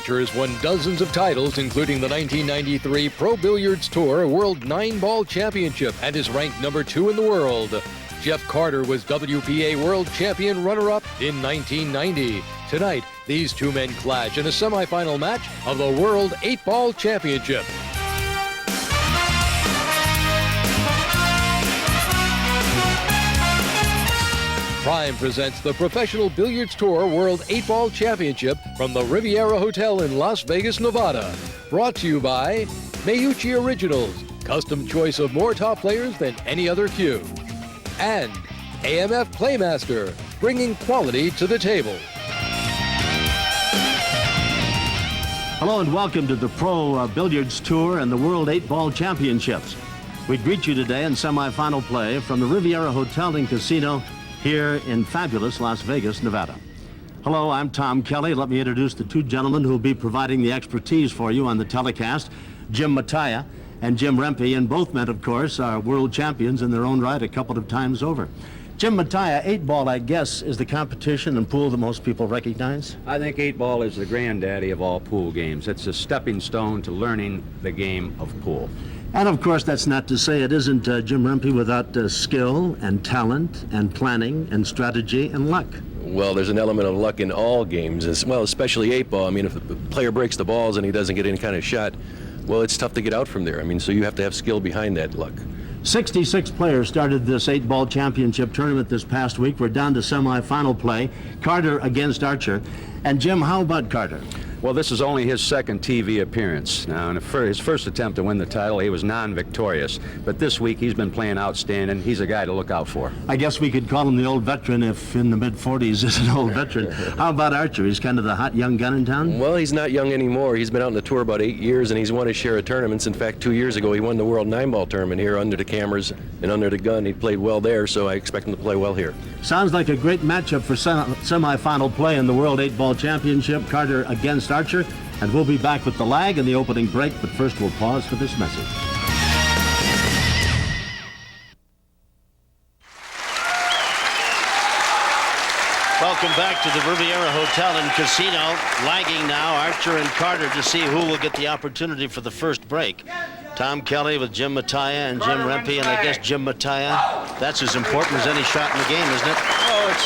Archer has won dozens of titles, including the 1993 Pro Billiards Tour World 9-Ball Championship, and is ranked number 2 in the world. Jeff Carter was WPA World Champion runner-up in 1990. Tonight, these two men clash in a semifinal match of the World 8-Ball Championship. Prime presents the Professional Billiards Tour World 8-Ball Championship from the Riviera Hotel in Las Vegas, Nevada. Brought to you by Mayuchi Originals, custom choice of more top players than any other cue. And AMF Playmaster, bringing quality to the table. Hello and welcome to the Pro Billiards Tour and the World 8-Ball Championships. We greet you today in semifinal play from the Riviera Hotel and Casino here in fabulous Las Vegas, Nevada. Hello, I'm Tom Kelly. Let me introduce the two gentlemen who will be providing the expertise for you on the telecast, Jim Mattia and Jim Rempe, and both men, of course, are world champions in their own right a couple of times over. Jim Mattia, 8-ball, I guess, is the competition and pool that most people recognize? I think 8-ball is the granddaddy of all pool games. It's a stepping stone to learning the game of pool. And of course, that's not to say it isn't, Jim Rempe, without skill and talent and planning and strategy and luck. Well, there's an element of luck in all games, as well, especially 8-ball. I mean, if the player breaks the balls and he doesn't get any kind of shot, well, it's tough to get out from there. I mean, so you have to have skill behind that luck. 66 players started this 8-ball championship tournament this past week. We're down to semifinal play. Carter against Archer. And Jim, how about Carter? Well, this is only his second TV appearance. Now, in his first attempt to win the title, he was non-victorious. But this week, he's been playing outstanding. He's a guy to look out for. I guess we could call him the old veteran if in the mid-40s is an old veteran. How about Archer? He's kind of the hot young gun in town? Well, he's not young anymore. He's been out on the tour about 8 years, and he's won his share of tournaments. In fact, 2 years ago, he won the World 9-Ball tournament here under the cameras and under the gun. He played well there, so I expect him to play well here. Sounds like a great matchup for semifinal play in the World 8-Ball Championship. Carter against Archer. And we'll be back with the lag and the opening break, but first we'll pause for this message. Welcome back to the Riviera Hotel and Casino. Lagging now, Archer and Carter, to see who will get the opportunity for the first break. Tom Kelly with Jim Mattia and Jim Rempe, and I guess Jim Mattia, that's as important as any shot in the game, isn't it? Oh, it's,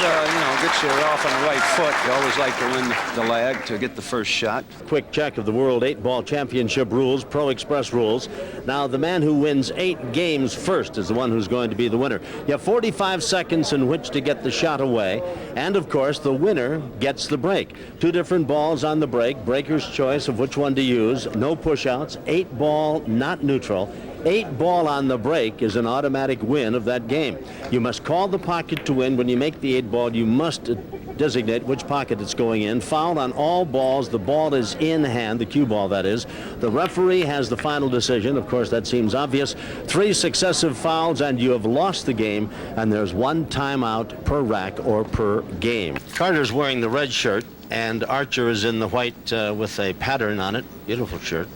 gets you off on the right foot. You always like to win the lag to get the first shot. Quick check of the World 8-Ball Championship rules, Pro Express rules. Now, the man who wins 8 games first is the one who's going to be the winner. You have 45 seconds in which to get the shot away, and of course, the winner gets the break. 2 different balls on the break, breaker's choice of which one to use, no push-outs, 8-ball, not neutral. 8-ball on the break is an automatic win of that game. You must call the pocket to win. When you make the 8-ball, you must designate which pocket it's going in. Foul on all balls. The ball is in hand, the cue ball, that is. The referee has the final decision. Of course, that seems obvious. 3 successive fouls, and you have lost the game, and there's 1 timeout per rack or per game. Carter's wearing the red shirt, and Archer is in the white with a pattern on it. Beautiful shirt.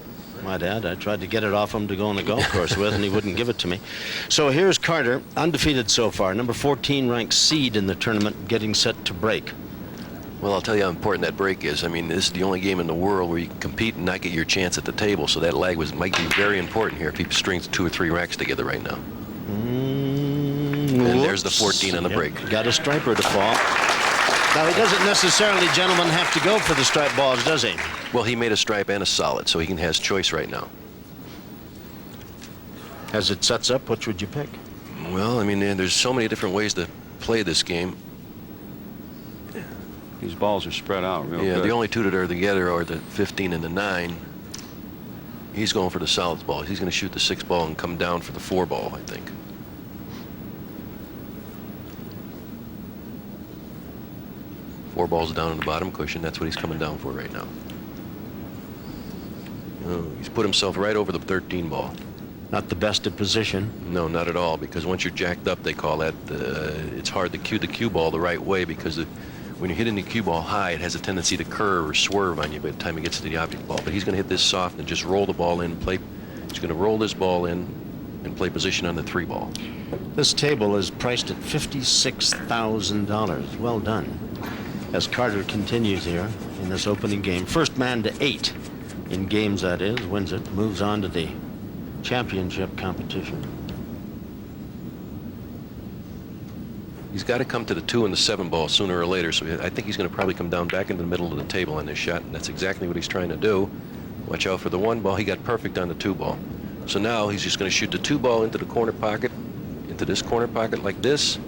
My dad, I tried to get it off him to go on the golf course with, and he wouldn't give it to me. So here's Carter, undefeated so far, number 14 ranked seed in the tournament, getting set to break. Well, I'll tell you how important that break is. I mean, this is the only game in the world where you can compete and not get your chance at the table, so that lag might be very important here if he strings 2 or 3 racks together right now. And there's the 14 on the break. Got a striper to fall. Now, he doesn't necessarily, gentlemen, have to go for the stripe balls, does he? Well, he made a stripe and a solid, so he has choice right now. As it sets up, which would you pick? Well, I mean, there's so many different ways to play this game. These balls are spread out real good. The only 2 that are together are the 15 and the 9. He's going for the solid ball. He's going to shoot the 6 ball and come down for the 4 ball, I think. Four balls down on the bottom cushion. That's what he's coming down for right now. Oh, he's put himself right over the 13 ball. Not the best of position. No, not at all, because once you're jacked up, they call that, it's hard to cue the cue ball the right way, because when you're hitting the cue ball high, it has a tendency to curve or swerve on you by the time it gets to the object ball. But he's going to hit this soft and just roll the ball in, he's going to roll this ball in and play position on the 3 ball. This table is priced at $56,000. Well done. As Carter continues here in in this opening game. First man to 8 in games, that is, wins it, moves on to the championship competition. He's got to come to the 2 and the 7 ball sooner or later, so I think he's going to probably come down back into the middle of the table on this shot, and that's exactly what he's trying to do. Watch out for the 1 ball. He got perfect on the 2 ball. So now he's just going to shoot the 2 ball into the corner pocket, into this corner pocket like this.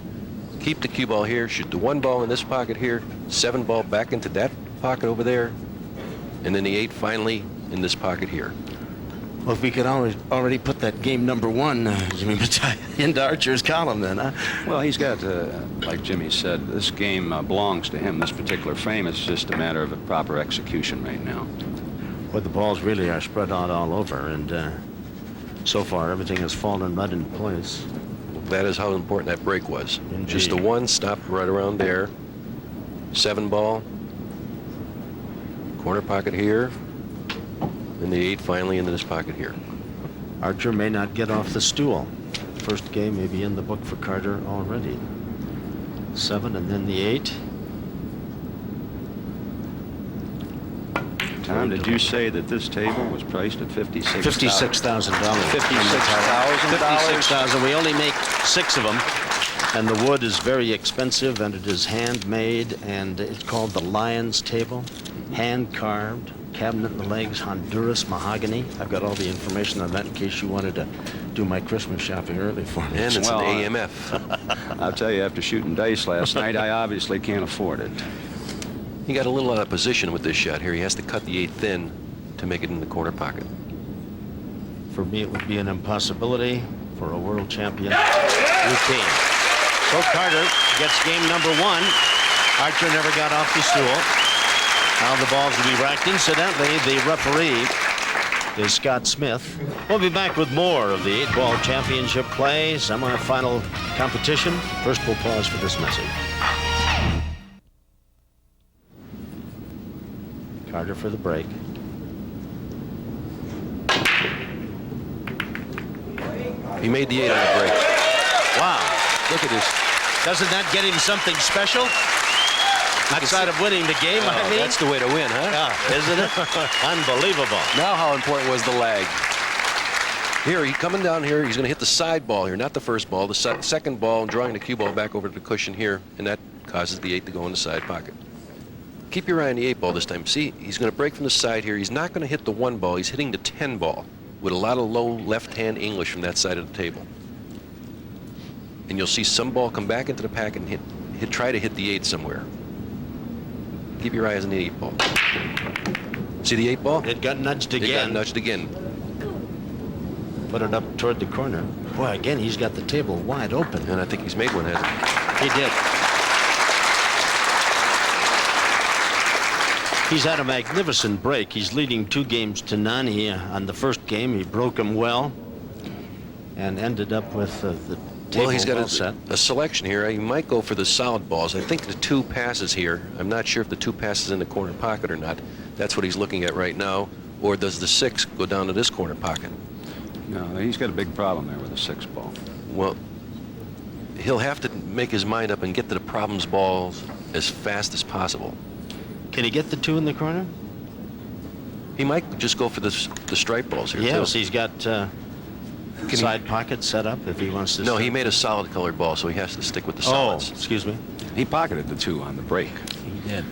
Keep the cue ball here, shoot the 1 ball in this pocket here, 7 ball back into that pocket over there, and then the 8 finally in this pocket here. Well, if we could already put that game number 1, Jimmy Bataille, into Archer's column then, huh? Well, he's got, like Jimmy said, this game belongs to him, this particular frame. It's just a matter of proper execution right now. Well, the balls really are spread out all over, and so far everything has fallen right in place. That is how important that break was. Indeed. Just the 1 stopped right around there. 7 ball. Corner pocket here. And the 8 finally into this pocket here. Archer may not get off the stool. First game may be in the book for Carter already. 7 and then the 8. Tom, did you say that this table was priced at $56,000? $56,000. $56,000. We only make 6 of them, and the wood is very expensive, and it is handmade, and it's called the Lion's Table, hand carved, cabinet in the legs, Honduras mahogany. I've got all the information on that in case you wanted to do my Christmas shopping early for me. And it's Well, an AMF. I'll tell you, after shooting dice last night, I obviously can't afford it. He got a little out of position with this shot here. He has to cut the 8 thin to make it in the corner pocket. For me, it would be an impossibility for a world champion routine. So Carter gets game number 1. Archer never got off the stool. Now the balls will be racked. Incidentally, the referee is Scott Smith. We'll be back with more of the 8-ball championship play, semifinal competition. First, we'll pause for this message. Carter for the break. He made the 8 on the break. Wow. Look at this. Doesn't that get him something special? Outside of winning the game, I mean. That's the way to win, huh? Yeah, isn't it? Unbelievable. Now how important was the lag? Here, he coming down here, he's going to hit the side ball here, not the first ball, the second ball, and drawing the cue ball back over to the cushion here, and that causes the 8 to go in the side pocket. Keep your eye on the 8 ball this time. See, he's going to break from the side here. He's not going to hit the 1 ball. He's hitting the 10 ball with a lot of low left-hand English from that side of the table. And you'll see some ball come back into the pack and try to hit the 8 somewhere. Keep your eyes on the 8 ball. See the 8 ball? It got nudged again. It got nudged again. Put it up toward the corner. Boy, again, he's got the table wide open. And I think he's made one, hasn't he? He did. He's had a magnificent break. He's leading 2 games to none. On the first game, he broke him well and ended up with the table well, he's got set. a selection here. He might go for the solid balls. I think the 2 passes here. I'm not sure if the 2 passes in the corner pocket or not. That's what he's looking at right now. Or does the 6 go down to this corner pocket? No, he's got a big problem there with the 6 ball. Well, he'll have to make his mind up and get to the problems balls as fast as possible. Can he get the 2 in the corner? He might just go for the stripe balls here, Yes, too. he's got side pocket set up if he wants to. No, he made a solid colored ball, so he has to stick with the solids. Oh, excuse me. He pocketed the 2 on the break. He did.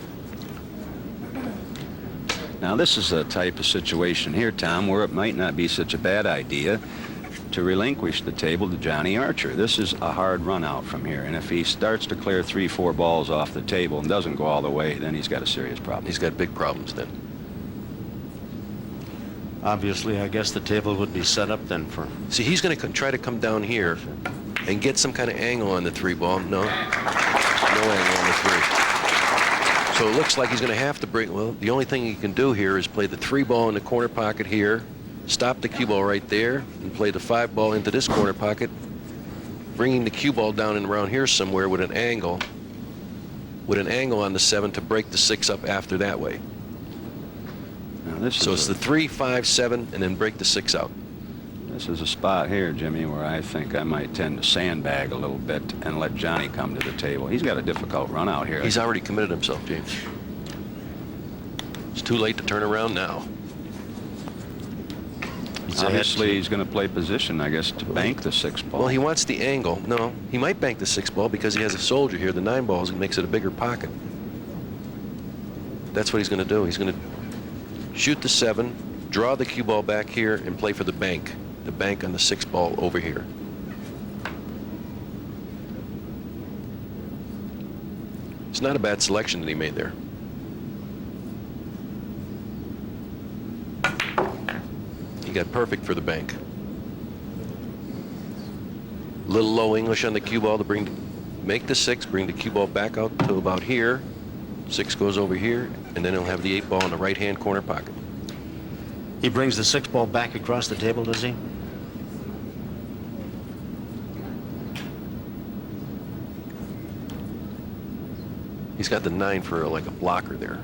Now, this is a type of situation here, Tom, where it might not be such a bad idea to relinquish the table to Johnny Archer. This is a hard run out from here, and if he starts to clear 3-4 balls off the table and doesn't go all the way, then he's got a serious problem. He's got big problems then. Obviously, I guess the table would be set up then for. See, he's going to try to come down here and get some kind of angle on the 3 ball. No angle on the 3. So it looks like he's going to have to break. Well, the only thing he can do here is play the 3 ball in the corner pocket here, stop the cue ball right there, and play the 5 ball into this corner pocket, bringing the cue ball down and around here somewhere with an angle on the 7 to break the 6 up after that way. Now, So it's the 3, 5, 7, and then break the 6 out. This is a spot here, Jimmy, where I think I might tend to sandbag a little bit and let Johnny come to the table. He's got a difficult run out here. He's already committed himself, James. It's too late to turn around now. Obviously, he's going to play position, I guess, to bank the 6 ball. Well, he wants the angle. No, he might bank the 6 ball because he has a soldier here. The 9 balls, and makes it a bigger pocket. That's what he's going to do. He's going to shoot the 7, draw the cue ball back here, and play for the bank. The bank on the 6 ball over here. It's not a bad selection that he made there. He got perfect for the bank. Little low English on the cue ball to make the 6, bring the cue ball back out to about here. 6 goes over here, and then he'll have the 8 ball in the right-hand corner pocket. He brings the 6 ball back across the table, does he? He's got the 9 for like a blocker there.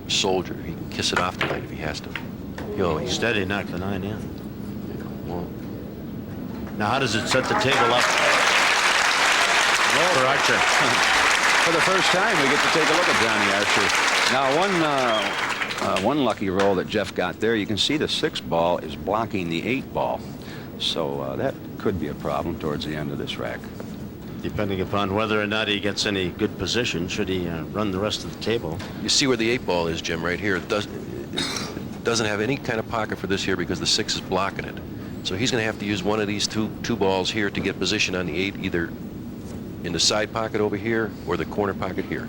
Soldier. He can kiss it off tonight if he has to. He's steady, knock the 9 in. Yeah, well, now, how does it set the table up for Archer? For the first time, we get to take a look at Johnny Archer. Now, one lucky roll that Jeff got there, you can see the 6 ball is blocking the 8 ball. So that could be a problem towards the end of this rack. Depending upon whether or not he gets any good position, should he run the rest of the table. you see where the 8 ball is, Jim, right here. It doesn't have any kind of pocket for this here because the 6 is blocking it. So he's going to have to use one of these two balls here to get position on the 8, either in the side pocket over here or the corner pocket here.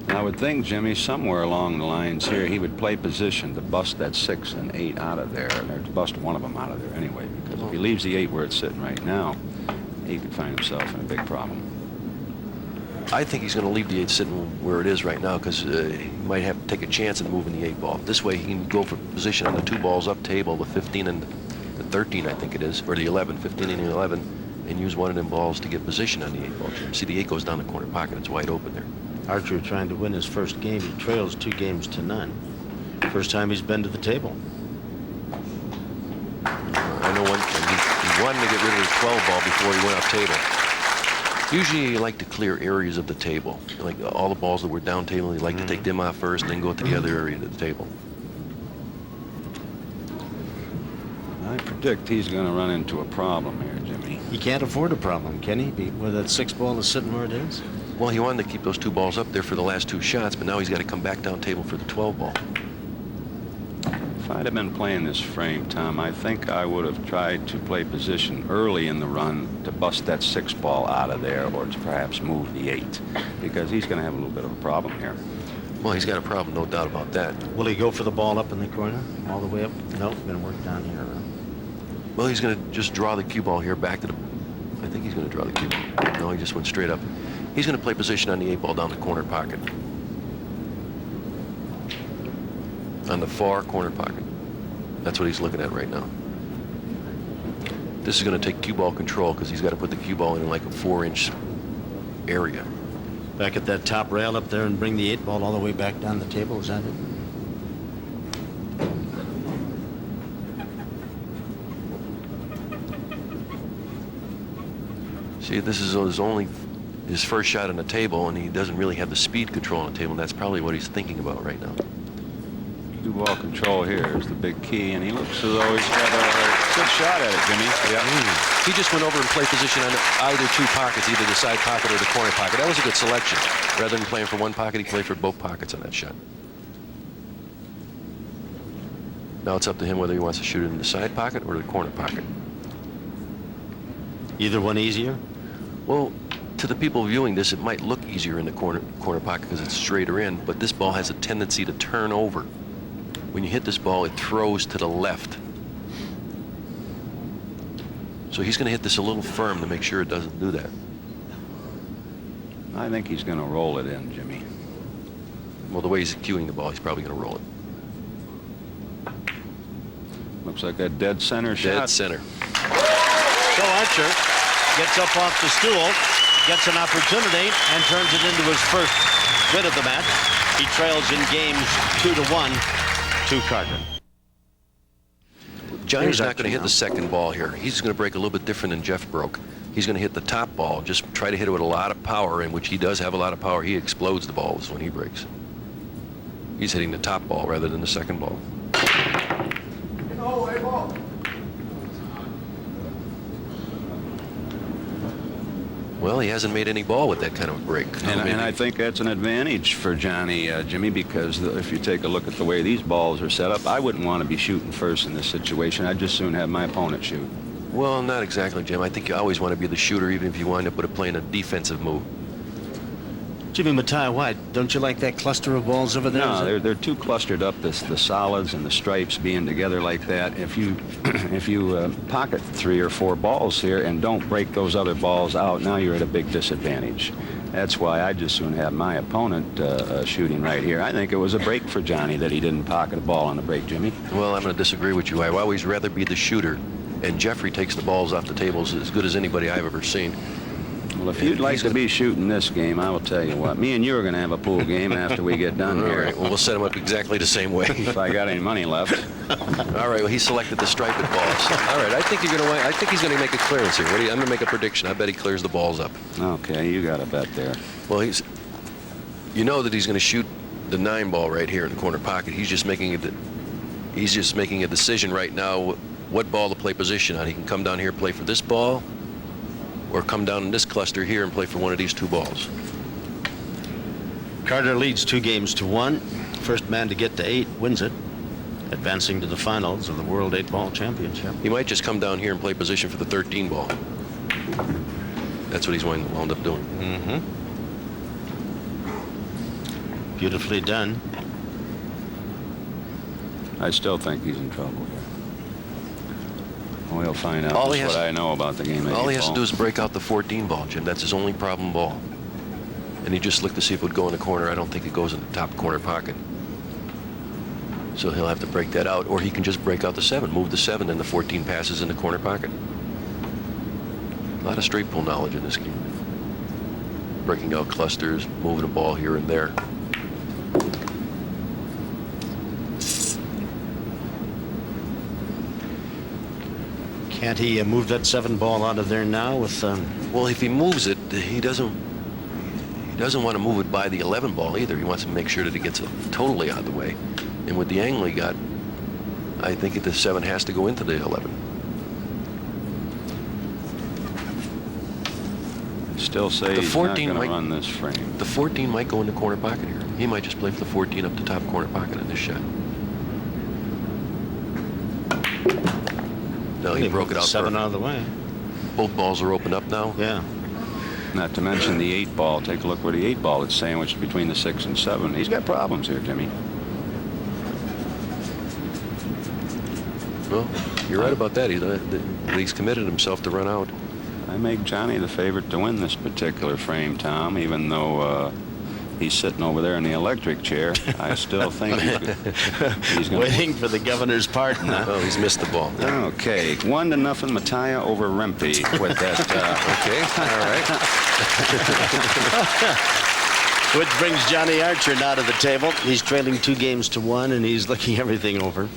I would think, Jimmy, somewhere along the lines here, he would play position to bust that 6 and 8 out of there, or to bust one of them out of there anyway, because if he leaves the 8 where it's sitting right now, he could find himself in a big problem. I think he's going to leave the 8 sitting where it is right now because he might have to take a chance at moving the 8 ball. This way he can go for position on the 2 balls up table, the 15 and the 13, I think it is, or the 11, 15 and the 11, and use one of them balls to get position on the 8 ball. See, the 8 goes down the corner pocket. It's wide open there. Archer trying to win his first game. He trails 2 games to none. First time he's been to the table. I know he wanted to get rid of his 12 ball before he went off table. Usually you like to clear areas of the table. Like all the balls that were down table, you like to take them off first and then go to the other area of the table. I predict he's going to run into a problem here, Jimmy. He can't afford a problem, can he? Where that 6 ball is sitting where it is? Well, he wanted to keep those 2 balls up there for the last 2 shots, but now he's got to come back down table for the 12 ball. If I'd have been playing this frame, Tom, I think I would have tried to play position early in the run to bust that 6 ball out of there, or to perhaps move the 8, because he's going to have a little bit of a problem here. Well, he's got a problem, no doubt about that. Will he go for the ball up in the corner, all the way up? No, going to work down here. Well, he's going to just draw the cue ball here back to the... I think he's going to draw the cue ball. No, he just went straight up. He's going to play position on the 8 ball down the corner pocket. On the far corner pocket. That's what he's looking at right now. This is going to take cue ball control because he's got to put the cue ball in like a 4-inch area. Back at that top rail up there and bring the 8 ball all the way back down the table, is that it? See, this is his first shot on the table, and he doesn't really have the speed control on the table, and that's probably what he's thinking about right now. 2 ball control here is the big key, and he looks as though he's got a good shot at it, Jimmy. Yeah. He just went over and played position on either 2 pockets, either the side pocket or the corner pocket. That was a good selection. Rather than playing for 1 pocket, he played for both pockets on that shot. Now it's up to him whether he wants to shoot it in the side pocket or the corner pocket. Either one easier? Well, to the people viewing this, it might look easier in the corner pocket because it's straighter in, but this ball has a tendency to turn over. When you hit this ball, it throws to the left. So he's going to hit this a little firm to make sure it doesn't do that. I think he's going to roll it in, Jimmy. Well, the way he's cueing the ball, he's probably going to roll it. Looks like a dead center shot. Dead center. So Archer gets up off the stool, gets an opportunity, and turns it into his first win of the match. He trails in games 2-1 to Carter. Johnny's not going to hit the second ball here. He's going to break a little bit different than Jeff broke. he's going to hit the top ball. Just try to hit it with a lot of power, in which he does have a lot of power. He explodes the balls when he breaks. He's hitting the top ball rather than the second ball. Well, he hasn't made any ball with that kind of a break. And I think that's an advantage for Johnny, Jimmy, because if you take a look at the way these balls are set up, I wouldn't want to be shooting first in this situation. I'd just soon have my opponent shoot. Well, not exactly, Jim. I think you always want to be the shooter, even if you wind up with playing a defensive move. Jimmy Mattia, why? Don't you like that cluster of balls over there? No, they're too clustered up, the solids and the stripes being together like that. If you pocket 3 or 4 balls here and don't break those other balls out, now you're at a big disadvantage. That's why I just soon have my opponent shooting right here. I think it was a break for Johnny that he didn't pocket a ball on the break, Jimmy. Well, I'm going to disagree with you. I'd always rather be the shooter, and Jeffrey takes the balls off the tables as good as anybody I've ever seen. Well, if you'd like to be shooting this game, I will tell you what. Me and you are going to have a pool game after we get done here. All right, well, we'll set him up exactly the same way. If I got any money left. All right, well, he selected the striped balls. All right, I think you're going to win. I think he's going to make a clearance here. I'm going to make a prediction. I bet he clears the balls up. Okay, you got a bet there. Well, you know that he's going to shoot the 9 ball right here in the corner pocket. He's just making a decision right now what ball to play position on. He can come down here, play for this ball, or come down in this cluster here and play for one of these 2 balls. Carter leads 2-1. First man to get to 8 wins it, advancing to the finals of the World 8-Ball Championship. He might just come down here and play position for the 13 ball. That's what he's wound up doing. Mm-hmm. Beautifully done. I still think he's in trouble here. We'll find out what I know about the game. All he has to do is break out the 14 ball, Jim. That's his only problem ball. And he just looked to see if it would go in the corner. I don't think it goes in the top corner pocket. So he'll have to break that out, or he can just break out the 7, move the 7, and the 14 passes in the corner pocket. A lot of straight pull knowledge in this game. Breaking out clusters, moving a ball here and there. Can't he move that 7 ball out of there now with? Well, if he moves it, he doesn't want to move it by the 11 ball either. He wants to make sure that it gets totally out of the way. And with the angle he got, I think the 7 has to go into the 11. Still say he's not going to run this frame. The 14 might go in the corner pocket here. He might just play for the 14 up the top corner pocket in this shot. No, he broke it out. 7 out of the way. Both balls are open up now. Yeah. Not to mention the 8 ball. Take a look where the 8 ball is sandwiched between the 6 and 7. He's got problems here, Jimmy. Well, you're right about that. He's committed himself to run out. I make Johnny the favorite to win this particular frame, Tom, even though he's sitting over there in the electric chair. I still think he's going waiting for the governor's pardon. Huh? Oh, he's missed the ball. Okay, 1-0 Mattia over Rempe with that. Okay, all right. Which brings Johnny Archer now to the table. He's trailing 2-1, and he's looking everything over.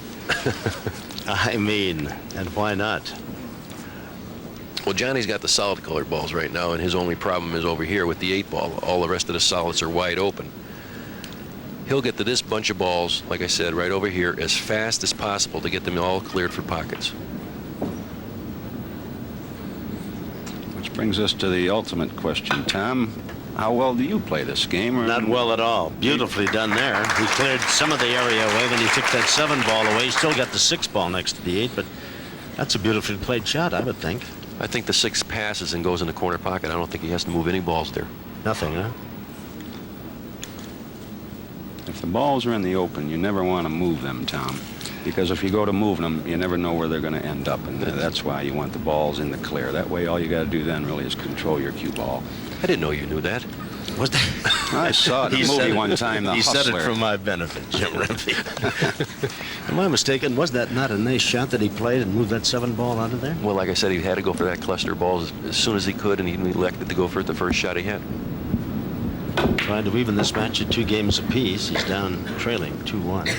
I mean, and why not? Well, Johnny's got the solid colored balls right now, and his only problem is over here with the 8 ball. All the rest of the solids are wide open. He'll get to this bunch of balls, like I said, right over here as fast as possible to get them all cleared for pockets. Which brings us to the ultimate question, Tom. How well do you play this game? Not well at all. Beautifully done there. He cleared some of the area away when he took that 7 ball away. He still got the 6 ball next to the 8, but that's a beautifully played shot, I would think. I think the 6 passes and goes in the corner pocket. I don't think he has to move any balls there. Nothing, huh? If the balls are in the open, you never want to move them, Tom. Because if you go to move them, you never know where they're going to end up. And that's why you want the balls in the clear. That way, all you got to do then really is control your cue ball. I didn't know you knew that. Was that? I saw it in a movie one time, The Hustler. He said it for my benefit, Jim Rempe. Am I mistaken? Was that not a nice shot that he played and moved that 7 ball out of there? Well, like I said, he had to go for that cluster of balls as soon as he could, and he elected to go for it the first shot he had. Trying to even this match at 2 games apiece. He's down trailing 2-1.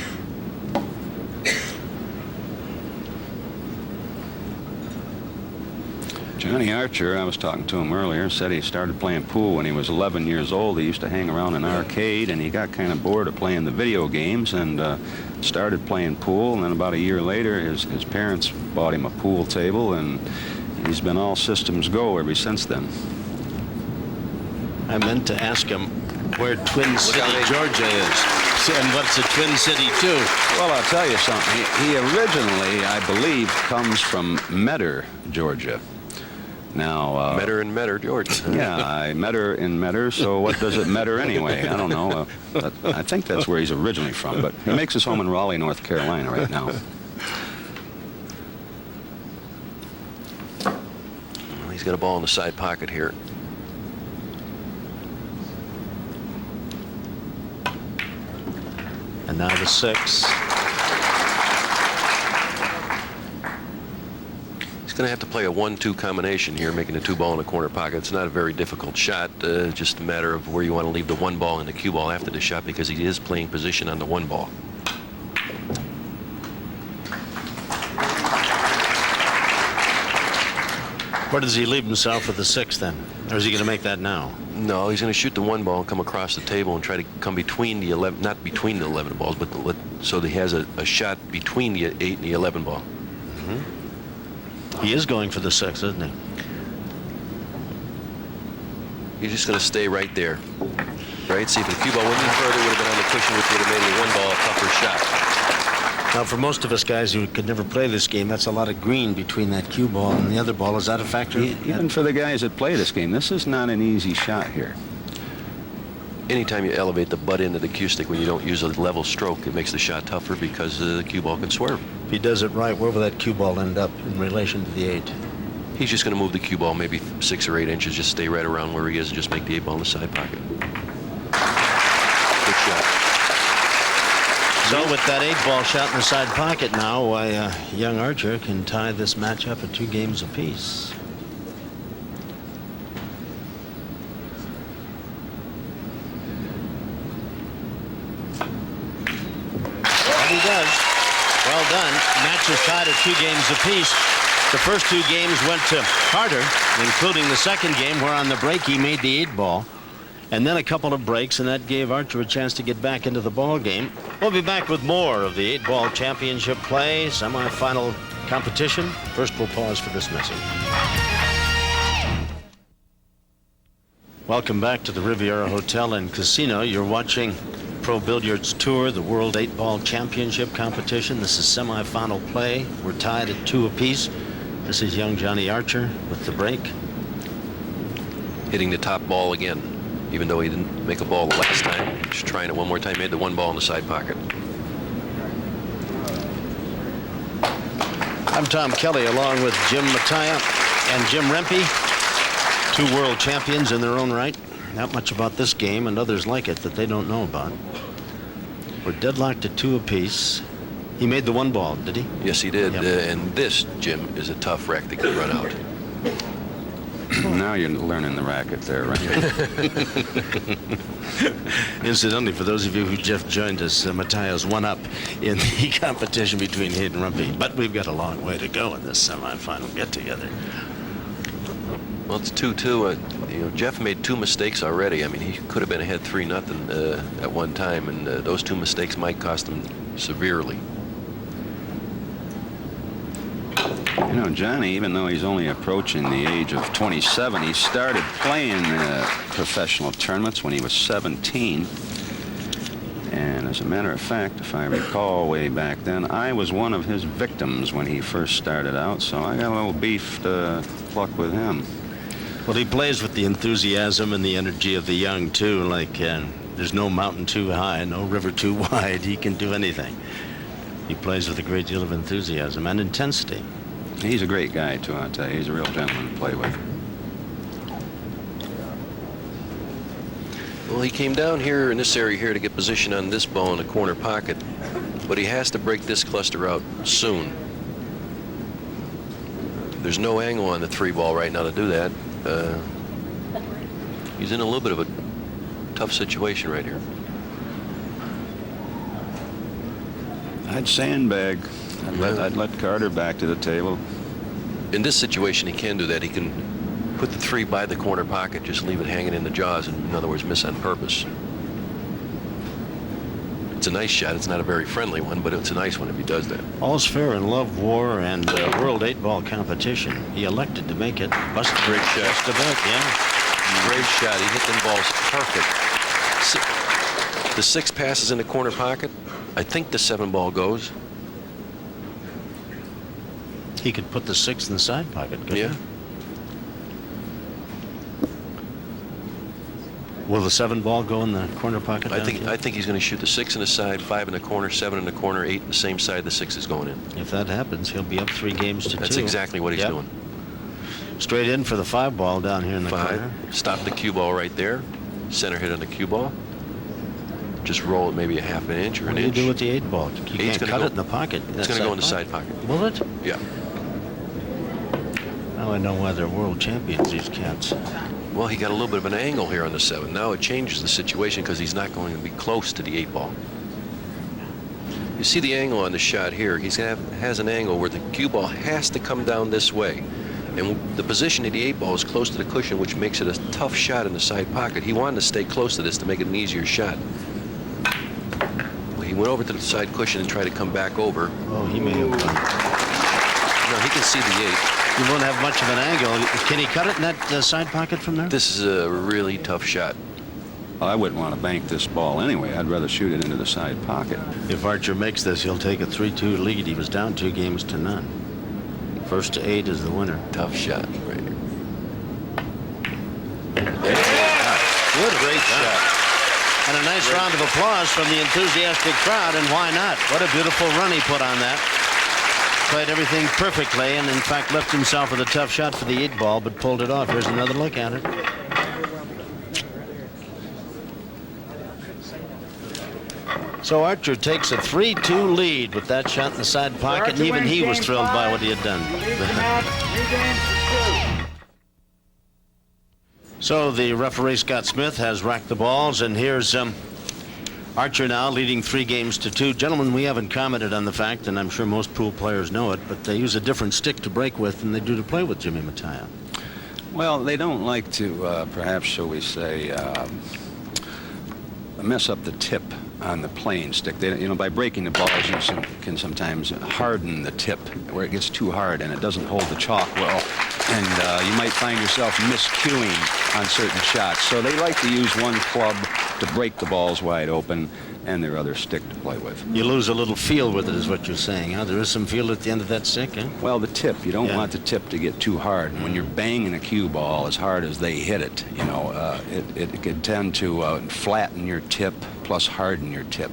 Johnny Archer, I was talking to him earlier, said he started playing pool when he was 11 years old. He used to hang around an arcade, and he got kind of bored of playing the video games and started playing pool. And then about a year later, his parents bought him a pool table, and he's been all systems go ever since then. I meant to ask him where Twin City, Georgia is. And what's a Twin City, too? Well, I'll tell you something. He originally, I believe, comes from Metter, Georgia. Now, Metter, Georgia. Yeah, I met her in Metter, so what does it matter anyway? I don't know. I think that's where he's originally from, but he makes his home in Raleigh, North Carolina right now. Well, he's got a ball in the side pocket here. And now the 6. He's going to have to play a 1-2 combination here, making a 2-ball in the corner pocket. It's not a very difficult shot, just a matter of where you want to leave the 1 ball and the cue ball after the shot, because he is playing position on the 1 ball. Where does he leave himself with the 6 then? Or is he going to make that now? No, he's going to shoot the 1 ball and come across the table and try to come between the 11, not between the 11 balls, but so that he has a shot between the 8 and the 11 ball. He is going for the 6, isn't he? He's just going to stay right there. Right? See, if the cue ball went any further, it would have been on the cushion, which would have made the 1 ball a tougher shot. Now, for most of us guys who could never play this game, that's a lot of green between that cue ball and the other ball. Is that a factor? Even for the guys that play this game, this is not an easy shot here. Anytime you elevate the butt end of the cue stick when you don't use a level stroke, it makes the shot tougher because the cue ball can swerve. If he does it right, where will that cue ball end up in relation to the 8? He's just going to move the cue ball maybe 6 or 8 inches, just stay right around where he is and just make the 8 ball in the side pocket. Good shot. So with that 8-ball shot in the side pocket now, young Archer can tie this match up at 2 games apiece. And he does. Well done. Match is tied at 2 games apiece. The first 2 games went to Carter, including the second game where on the break he made the 8-ball. And then a couple of breaks, and that gave Archer a chance to get back into the ball game. We'll be back with more of the 8-ball championship play, semifinal competition. First, we'll pause for this message. Welcome back to the Riviera Hotel and Casino. You're watching Pro Billiards Tour, the World 8-Ball Championship competition. This is semifinal play. We're tied at 2 apiece. This is young Johnny Archer with the break. Hitting the top ball again. Even though he didn't make a ball the last time, just trying it one more time, made the 1 ball in the side pocket. I'm Tom Kelly, along with Jim Mattia and Jim Rempe, 2 world champions in their own right. Not much about this game and others like it that they don't know about. We're deadlocked at 2 apiece. He made the 1 ball, did he? Yes, he did. Yep. And this, Jim, is a tough rack to get run out. Now you're learning the racket there, right? Incidentally, for those of you who just joined us, Mattia's 1 up in the competition between he and Rumpy. But we've got a long way to go in this semifinal get-together. Well, it's 2-2. You know, Jeff made 2 mistakes already. I mean, he could have been ahead 3-0 at one time, and those 2 mistakes might cost him severely. You know, Johnny, even though he's only approaching the age of 27, he started playing professional tournaments when he was 17. And as a matter of fact, if I recall way back then, I was one of his victims when he first started out, so I got a little beef to pluck with him. Well, he plays with the enthusiasm and the energy of the young, too. Like, there's no mountain too high, no river too wide. He can do anything. He plays with a great deal of enthusiasm and intensity. He's a great guy, too, I'll tell you. He's a real gentleman to play with. Well, he came down here in this area here to get position on this ball in the corner pocket, but he has to break this cluster out soon. There's no angle on the 3 ball right now to do that. He's in a little bit of a tough situation right here. I'd sandbag. I'd let Carter back to the table. In this situation, he can do that. He can put the 3 by the corner pocket, just leave it hanging in the jaws, and in other words, miss on purpose. It's a nice shot. It's not a very friendly one, but it's a nice one if he does that. All's fair in love, war, and World 8-ball competition. He elected to make it. Busted Great shot. just a bit, yeah. Great shot. He hit them balls perfect. The 6 passes in the corner pocket. I think the 7 ball goes. He could put the 6 in the side pocket, couldn't Yeah. he? Will the 7 ball go in the corner pocket? I down think here? he's going to shoot the 6 in the side, 5 in the corner, 7 in the corner, 8 in the same side. The 6 is going in. If that happens, he'll be up 3 games to 2. That's exactly what he's Yep. doing. Straight in for the 5 ball down here in the 5. corner. Stop the cue ball right there. Center hit on the cue ball. Just roll it maybe a half an inch or What an do you inch. do with the 8 ball? You Eight's can't gonna cut go- it in the pocket. It's going to go in the side pocket. Will it? Yeah. Now I know why they're world champions, these cats. Well, he got a little bit of an angle here on the 7. Now it changes the situation because he's not going to be close to the 8 ball. You see the angle on the shot here. He has an angle where the cue ball has to come down this way. And the position of the 8 ball is close to the cushion, which makes it a tough shot in the side pocket. He wanted to stay close to this to make it an easier shot. Well, he went over to the side cushion and tried to come back over. Oh, he may have won. No, he can see the 8. You won't have much of an angle. Can he cut it in that side pocket from there? This is a really tough shot. Well, I wouldn't want to bank this ball anyway. I'd rather shoot it into the side pocket. If Archer makes this, he'll take a 3-2 lead. He was down 2 games to none. First to 8 is the winner. Tough shot right here. What a great shot. And a nice round of applause from the enthusiastic crowd, and why not? What a beautiful run he put on that. Played everything perfectly, and in fact left himself with a tough shot for the 8 ball, but pulled it off. Here's another look at it. So Archer takes a 3-2 lead with that shot in the side pocket, and even he was thrilled by what he had done. So the referee, Scott Smith, has racked the balls, and here's Archer now leading 3 games to 2. Gentlemen, we haven't commented on the fact, and I'm sure most pool players know it, but they use a different stick to break with than they do to play with, Jimmy Mattia. Well, they don't like to, perhaps, shall we say, mess up the tip on the playing stick. They, you know, by breaking the balls, you can sometimes harden the tip where it gets too hard and it doesn't hold the chalk well, and you might find yourself miscuing on certain shots. So they like to use one club to break the balls wide open and their other stick to play with. You lose a little feel with it, is what you're saying, huh? There is some feel at the end of that stick, eh? Well, the tip, you don't Yeah. want the tip to get too hard. And when you're banging a cue ball as hard as they hit it, you know, it can tend to flatten your tip plus harden your tip.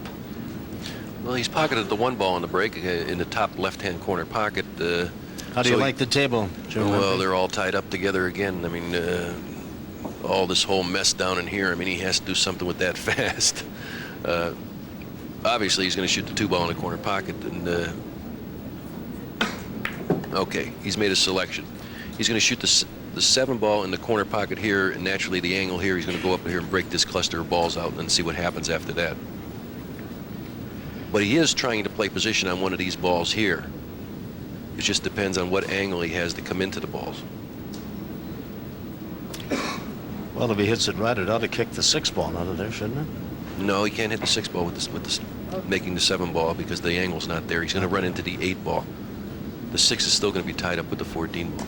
Well, he's pocketed the 1 ball in the break in the top left-hand corner pocket. How do you like the table, Joe? Well, they're all tied up together again. I mean, all this whole mess down in here, I mean, he has to do something with that fast. Obviously, he's going to shoot the 2 ball in the corner pocket. And okay, he's made a selection. He's going to shoot the 7 ball in the corner pocket here, and naturally the angle here, he's going to go up here and break this cluster of balls out and see what happens after that. But he is trying to play position on one of these balls here. It just depends on what angle he has to come into the balls. Well, if he hits it right, it ought to kick the 6 ball out of there, shouldn't it? No, he can't hit the 6 ball with making the 7 ball because the angle's not there. He's going to run into the 8 ball. The 6 is still going to be tied up with the 14 ball.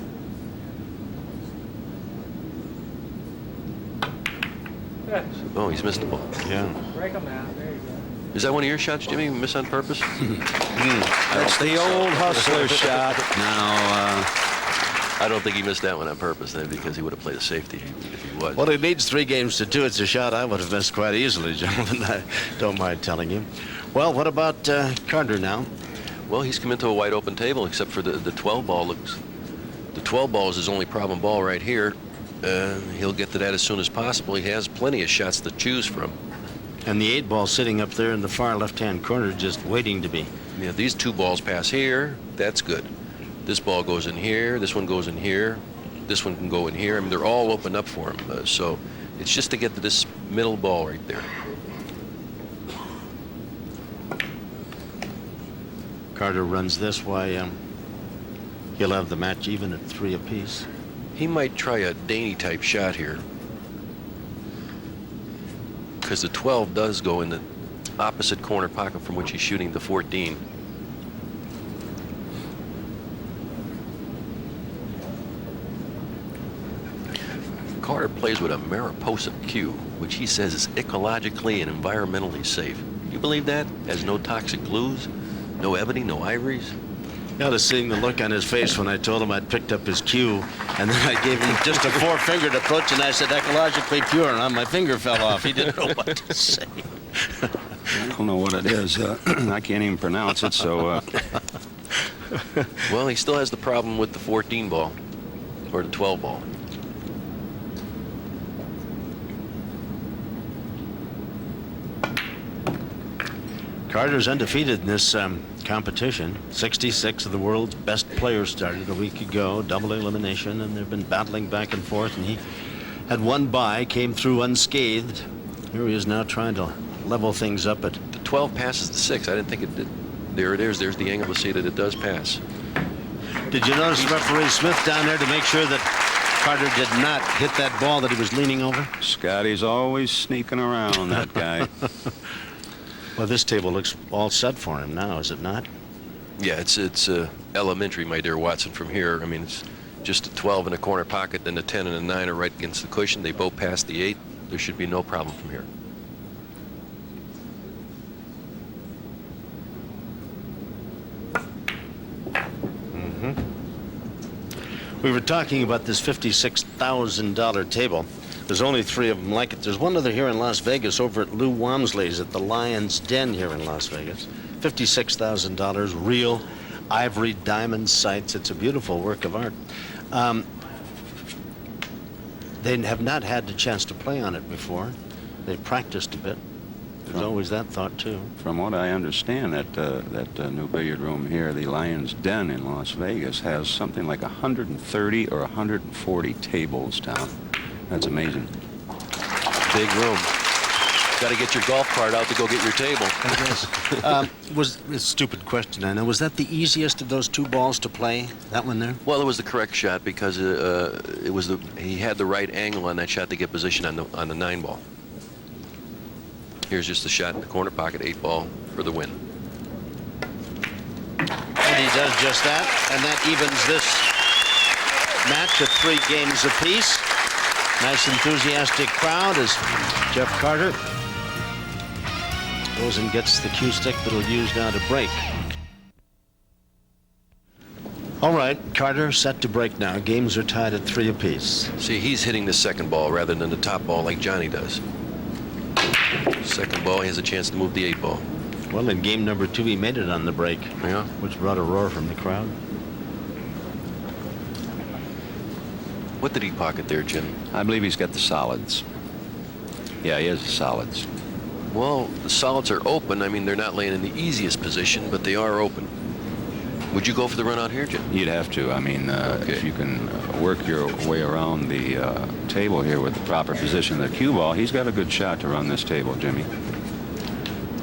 Oh, he's missed the ball. Yeah. Break them out. There you go. Is that one of your shots, Jimmy? Miss on purpose? That's the old hustler shot. Now, I don't think he missed that one on purpose then because he would have played a safety if he was. Well, he leads 3 games to 2. It's a shot I would have missed quite easily, gentlemen. I don't mind telling you. Well, what about Carter now? Well, he's come into a wide open table except for the 12 ball. The 12 ball is his only problem ball right here. He'll get to that as soon as possible. He has plenty of shots to choose from. And the 8 ball sitting up there in the far left-hand corner just waiting to be. Yeah, these 2 balls pass here. That's good. This ball goes in here. This one goes in here. This one can go in here. I mean, they're all opened up for him. So it's just to get to this middle ball right there. Carter runs this. Why, He'll have the match even at 3 apiece. He might try a Daney type shot here, because the 12 does go in the opposite corner pocket from which he's shooting the 14. Carter plays with a Mariposa cue, which he says is ecologically and environmentally safe. You believe that? Has no toxic glues, no ebony, no ivories? You ought to see the look on his face when I told him I'd picked up his cue, and then I gave him just a 4-fingered approach, and I said ecologically pure, and my finger fell off. He didn't know what to say. I don't know what it is. I can't even pronounce it, so... Well, he still has the problem with the 14 ball, or the 12 ball. Carter's undefeated in this competition. 66 of the world's best players started a week ago, double elimination, and they've been battling back and forth, and he had one bye, came through unscathed. Here he is now trying to level things up at... The 12 passes the 6. I didn't think it did. There it is. There's the angle to see that it does pass. Did you notice referee Smith down there to make sure that Carter did not hit that ball that he was leaning over? Scotty's always sneaking around, that guy. Well, this table looks all set for him now, is it not? Yeah, it's elementary, my dear Watson, from here. I mean, it's just a 12 in a corner pocket, then a 10 and a 9 are right against the cushion. They both pass the 8. There should be no problem from here. We were talking about this $56,000 table. There's only 3 of them like it. There's one other here in Las Vegas over at Lou Wamsley's at the Lion's Den here in Las Vegas. $56,000, real ivory diamond sights. It's a beautiful work of art. They have not had the chance to play on it before. They've practiced a bit. There's always that thought, too. From what I understand, that new billiard room here, the Lion's Den in Las Vegas, has something like 130 or 140 tables, Tom. That's amazing. Big room. Got to get your golf cart out to go get your table. Was a stupid question, I know. Was that the easiest of those 2 balls to play? That one there? Well, it was the correct shot because he had the right angle on that shot to get position on the 9 ball. Here's just the shot in the corner pocket, 8 ball for the win. And he does just that, and that evens this match at 3 games apiece. Nice enthusiastic crowd as Jeff Carter goes and gets the cue stick that he'll use now to break. All right, Carter set to break now. Games are tied at 3 apiece. See, he's hitting the second ball rather than the top ball like Johnny does. Second ball, he has a chance to move the 8 ball. Well, in game number 2, he made it on the break, Yeah. which brought a roar from the crowd. What did he pocket there, Jim? I believe he's got the solids. Yeah, he has the solids. Well, the solids are open. I mean, they're not laying in the easiest position, but they are open. Would you go for the run out here, Jim? You'd have to. I mean, Okay. if you can work your way around the table here with the proper position of the cue ball, he's got a good shot to run this table, Jimmy.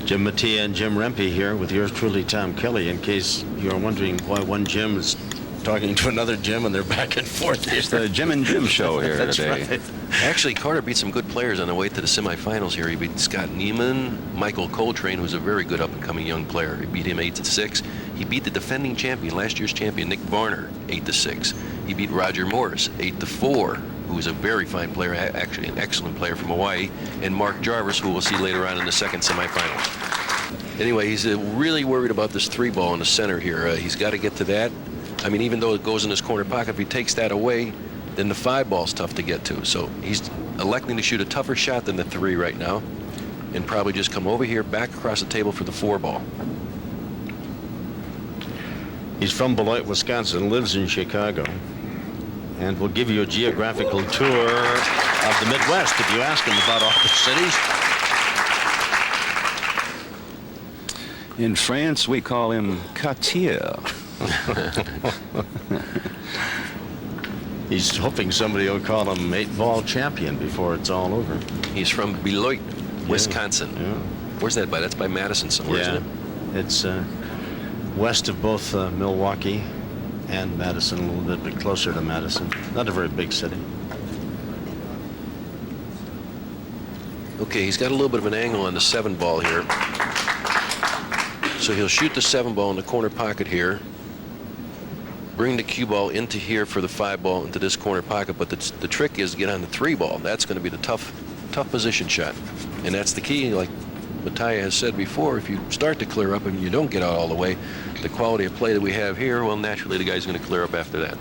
Jim Mattia and Jim Rempe here with yours truly, Tom Kelly, in case you're wondering why one Jim is talking to another Jim and they're back and forth. It's the Jim and Jim show here That's today. right. Actually, Carter beat some good players on the way to the semifinals here. He beat Scott Neiman, Michael Coltrane, who's a very good up-and-coming young player. He beat him 8-6. He beat the defending champion, last year's champion, Nick Varner, 8-6. He beat Roger Morris, 8-4, who is a very fine player, actually an excellent player from Hawaii, and Mark Jarvis, who we'll see later on in the second semifinals. Anyway, he's really worried about this 3 ball in the center here. He's got to get to that. I mean, even though it goes in his corner pocket, if he takes that away, then the 5 ball's tough to get to. So he's electing to shoot a tougher shot than the 3 right now, and probably just come over here, back across the table for the 4 ball. He's from Beloit, Wisconsin, lives in Chicago, and will give you a geographical tour of the Midwest if you ask him about all the cities. In France, we call him Cartier. He's hoping somebody will call him 8-ball champion before it's all over. He's from Beloit, Wisconsin. Yeah. Where's that by? That's by Madison somewhere, isn't it? It's west of both Milwaukee and Madison, a little bit closer to Madison. Not a very big city. Okay, he's got a little bit of an angle on the 7 ball here. So he'll shoot the 7 ball in the corner pocket here. Bring the cue ball into here for the 5 ball into this corner pocket. But the trick is to get on the 3 ball. That's going to be the tough position shot. And that's the key. Like Mattia has said before, if you start to clear up and you don't get out all the way, the quality of play that we have here, well, naturally the guy's going to clear up after that.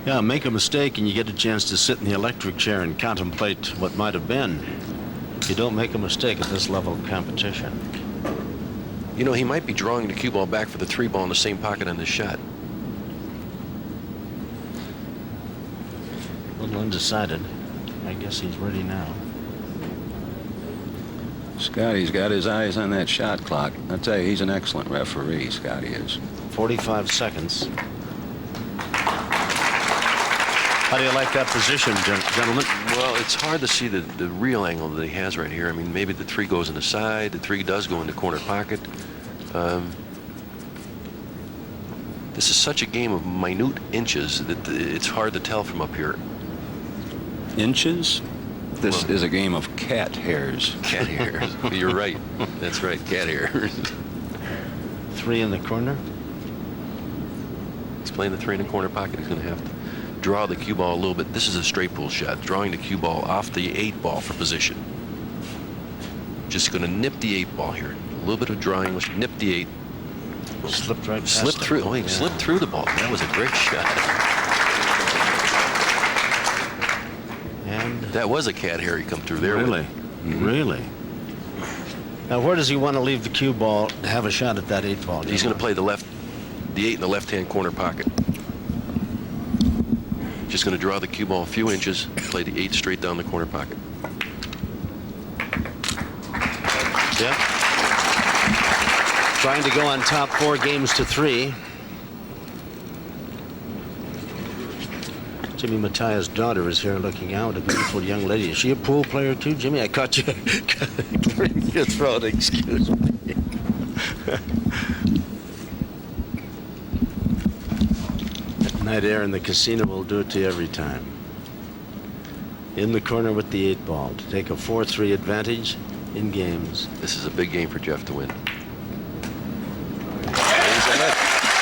Yeah, make a mistake and you get a chance to sit in the electric chair and contemplate what might have been. You don't make a mistake at this level of competition. You know, he might be drawing the cue ball back for the 3 ball in the same pocket on this shot. A little undecided. I guess he's ready now. Scotty's got his eyes on that shot clock. I tell you, he's an excellent referee, Scotty is. 45 seconds. How do you like that position, gentlemen? Well, it's hard to see the real angle that he has right here. I mean, maybe the 3 goes in the side. The 3 does go in the corner pocket. This is such a game of minute inches that it's hard to tell from up here. Inches? This is a game of cat hairs. Cat hairs. You're right. That's right, cat hairs. 3 in the corner. He's playing the 3 in the corner pocket. He's going to have to draw the cue ball a little bit. This is a straight pull shot. Drawing the cue ball off the 8 ball for position. Just going to nip the 8 ball here. A little bit of drawing. Let's nip the 8. Slipped right past Slipped through. it. Oh, he slipped through the ball. That was a great shot. And that was a cat hair he come through there. Really? Really? Now, where does he want to leave the cue ball to have a shot at that 8 ball? He's going to play the 8 in the left-hand corner pocket. Just going to draw the cue ball a few inches, play the 8 straight down the corner pocket. Yep. Trying to go on top 4 games to 3. Jimmy Mattia's daughter is here looking out. A beautiful young lady. Is she a pool player too, Jimmy? I caught you clearing your throat. Excuse me. Night air in the casino will do it to you every time. In the corner with the 8 ball to take a 4-3 advantage in games. This is a big game for Jeff to win.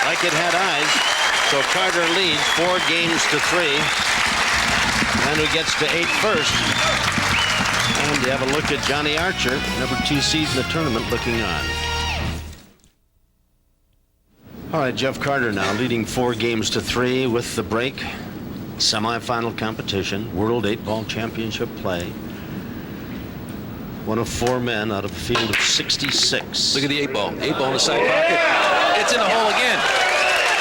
Like it had eyes. So Carter leads 4 games to 3. And who gets to 8 first. And you have a look at Johnny Archer, number 2 seed in the tournament, looking on. All right, Jeff Carter now leading 4 games to 3 with the break. Semifinal competition, World 8-Ball Championship play. One of 4 men out of a field of 66. Look at the 8 ball. 8 ball in the side pocket. It's in the hole again.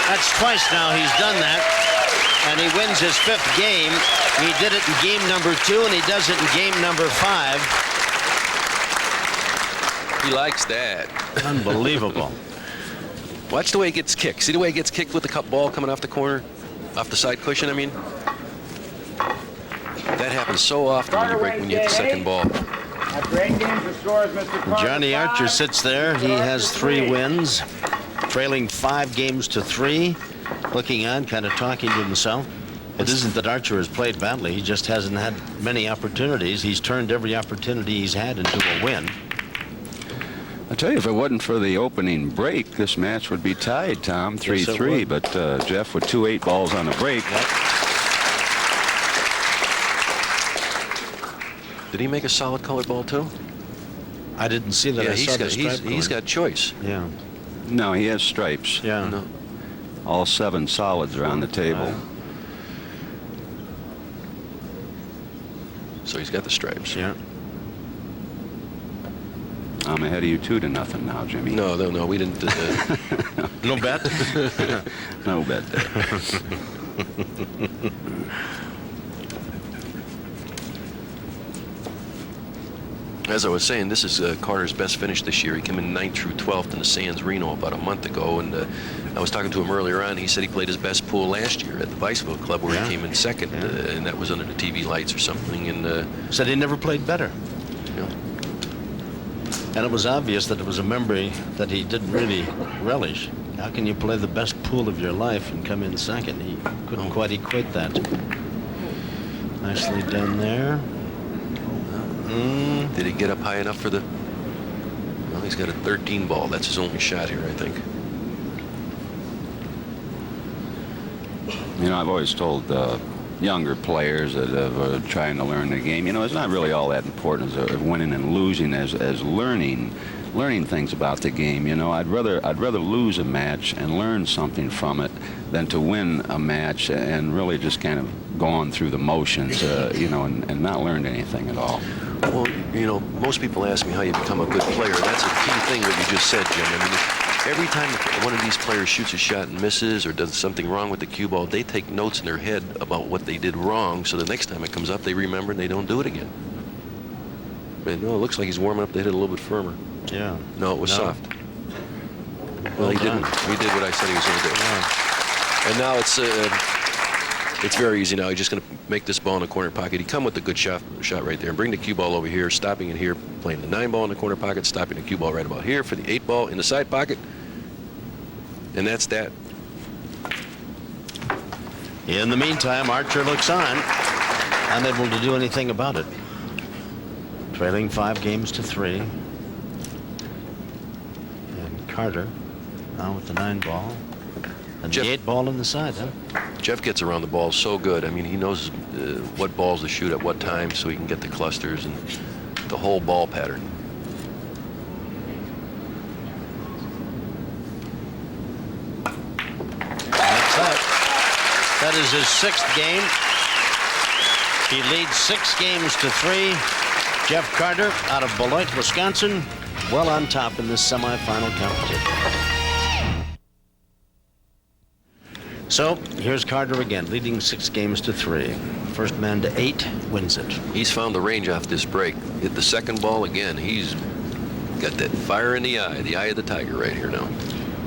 That's twice now he's done that. And he wins his 5th game. He did it in game number 2, and he does it in game number 5. He likes that. Unbelievable. Watch the way he gets kicked. See the way he gets kicked with the cup ball coming off the corner? Off the side cushion, I mean? That happens so often when you hit the second ball. Johnny Archer sits there. He has 3 wins, trailing 5 games to 3. Looking on, kind of talking to himself. It isn't that Archer has played badly. He just hasn't had many opportunities. He's turned every opportunity he's had into a win. I tell you, if it wasn't for the opening break, this match would be tied, Tom, 3-3. Yes, but Jeff with 2 8 balls on the break. Yep. Did he make a solid colored ball too? I didn't see that. Yeah, I saw the stripe he's got choice. Yeah. No, he has stripes. Yeah. No. All 7 solids are on the table. So he's got the stripes. Yeah. I'm ahead of you 2-0 now, Jimmy. No, we didn't. No bet? No bet there. As I was saying, this is Carter's best finish this year. He came in 9th through 12th in the Sands Reno about a month ago, and I was talking to him earlier on. He said he played his best pool last year at the Viceville Club, where he came in 2nd, and that was under the TV lights or something. And said he never played better. Yeah. And it was obvious that it was a memory that he didn't really relish How can you play the best pool of your life and come in second? He couldn't quite equate that. Nicely done there. Did he get up high enough for the... Well, he's got a 13 ball. That's his only shot here, I think. You know, I've always told younger players that are trying to learn the game, you know, it's not really all that important as winning and losing as learning things about the game. You know, I'd rather lose a match and learn something from it than to win a match and really just kind of go on through the motions, you know, and not learn anything at all. Well, you know, most people ask me how you become a good player. That's a key thing what you just said, Jim. I mean, every time one of these players shoots a shot and misses or does something wrong with the cue ball, they take notes in their head about what they did wrong, so the next time it comes up, they remember and they don't do it again. But no, it looks like he's warming up to hit it a little bit firmer. Yeah. No, it was soft. Well, he didn't. He did what I said he was going to do. Yeah. And now it's very easy now. He's just going to make this ball in the corner pocket. He come with a good shot right there and bring the cue ball over here, stopping it here, playing the 9 ball in the corner pocket, stopping the cue ball right about here for the 8 ball in the side pocket. And that's that. In the meantime, Archer looks on, unable to do anything about it. Trailing 5 games to 3. And Carter now with the 9 ball. And Jeff, the 8 ball in the side, huh? Jeff gets around the ball so good. I mean, he knows what balls to shoot at what time so he can get the clusters and the whole ball pattern. That's that. That is his 6th game. He leads 6 games to 3. Jeff Carter out of Beloit, Wisconsin, well on top in this semifinal competition. So here's Carter again, leading 6 games to 3. First man to 8 wins it. He's found the range off this break. Hit the second ball again. He's got that fire in the eye of the tiger right here now.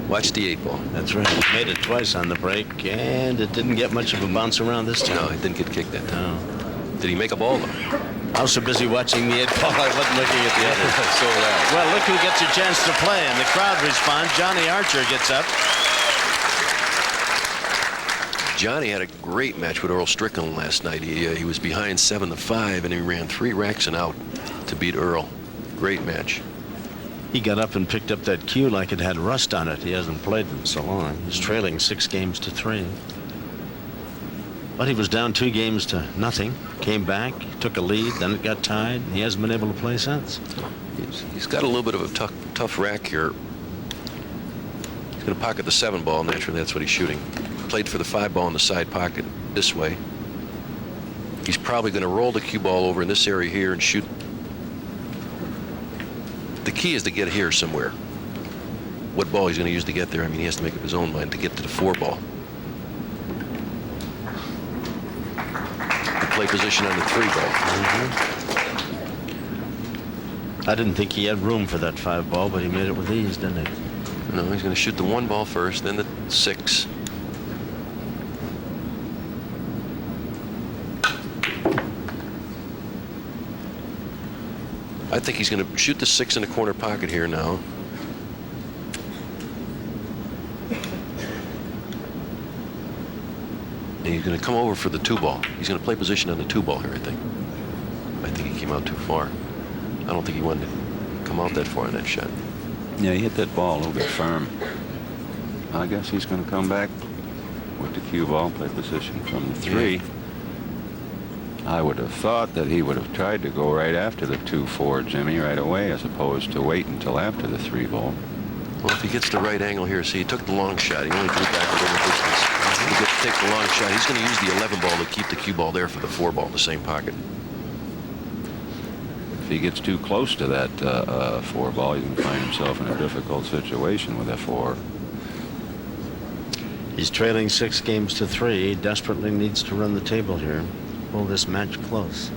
Watch the 8 ball. That's right. He made it twice on the break, and it didn't get much of a bounce around this time. No, it didn't get kicked that time. No. Did he make a ball, though? I was so busy watching the 8 ball, I wasn't looking at the other. So that. Well, look who gets a chance to play, and the crowd responds. Johnny Archer gets up. Johnny had a great match with Earl Strickland last night. He was behind 7-5, and he ran 3 racks and out to beat Earl. Great match. He got up and picked up that cue like it had rust on it. He hasn't played in so long. He's trailing 6 games to 3. But he was down 2 games to nothing. Came back, took a lead, then it got tied. He hasn't been able to play since. He's got a little bit of a tough rack here. He's going to pocket the 7 ball. Naturally, that's what he's shooting. Played for the 5 ball in the side pocket this way. He's probably going to roll the cue ball over in this area here and shoot. The key is to get here somewhere. What ball he's going to use to get there, I mean, he has to make up his own mind to get to the 4 ball. And play position on the 3 ball. I didn't think he had room for that 5 ball, but he made it with ease, didn't he? No, he's going to shoot the 1 ball first, then the 6. I think he's going to shoot the 6 in the corner pocket here now. And he's going to come over for the 2 ball. He's going to play position on the 2 ball here, I think. I think he came out too far. I don't think he wanted to come out that far on that shot. Yeah, he hit that ball a little bit firm. I guess he's going to come back with the cue ball, play position from the 3. I would have thought that he would have tried to go right after the 2-4, Jimmy, right away, as opposed to wait until after the 3 ball. Well, if he gets the right angle here, see, he took the long shot. He only drew back a little distance. He gets to take the long shot. He's going to use the 11 ball to keep the cue ball there for the 4 ball in the same pocket. If he gets too close to that 4 ball, he can find himself in a difficult situation with that 4. He's trailing 6 games to 3. He desperately needs to run the table here. Pull this match close.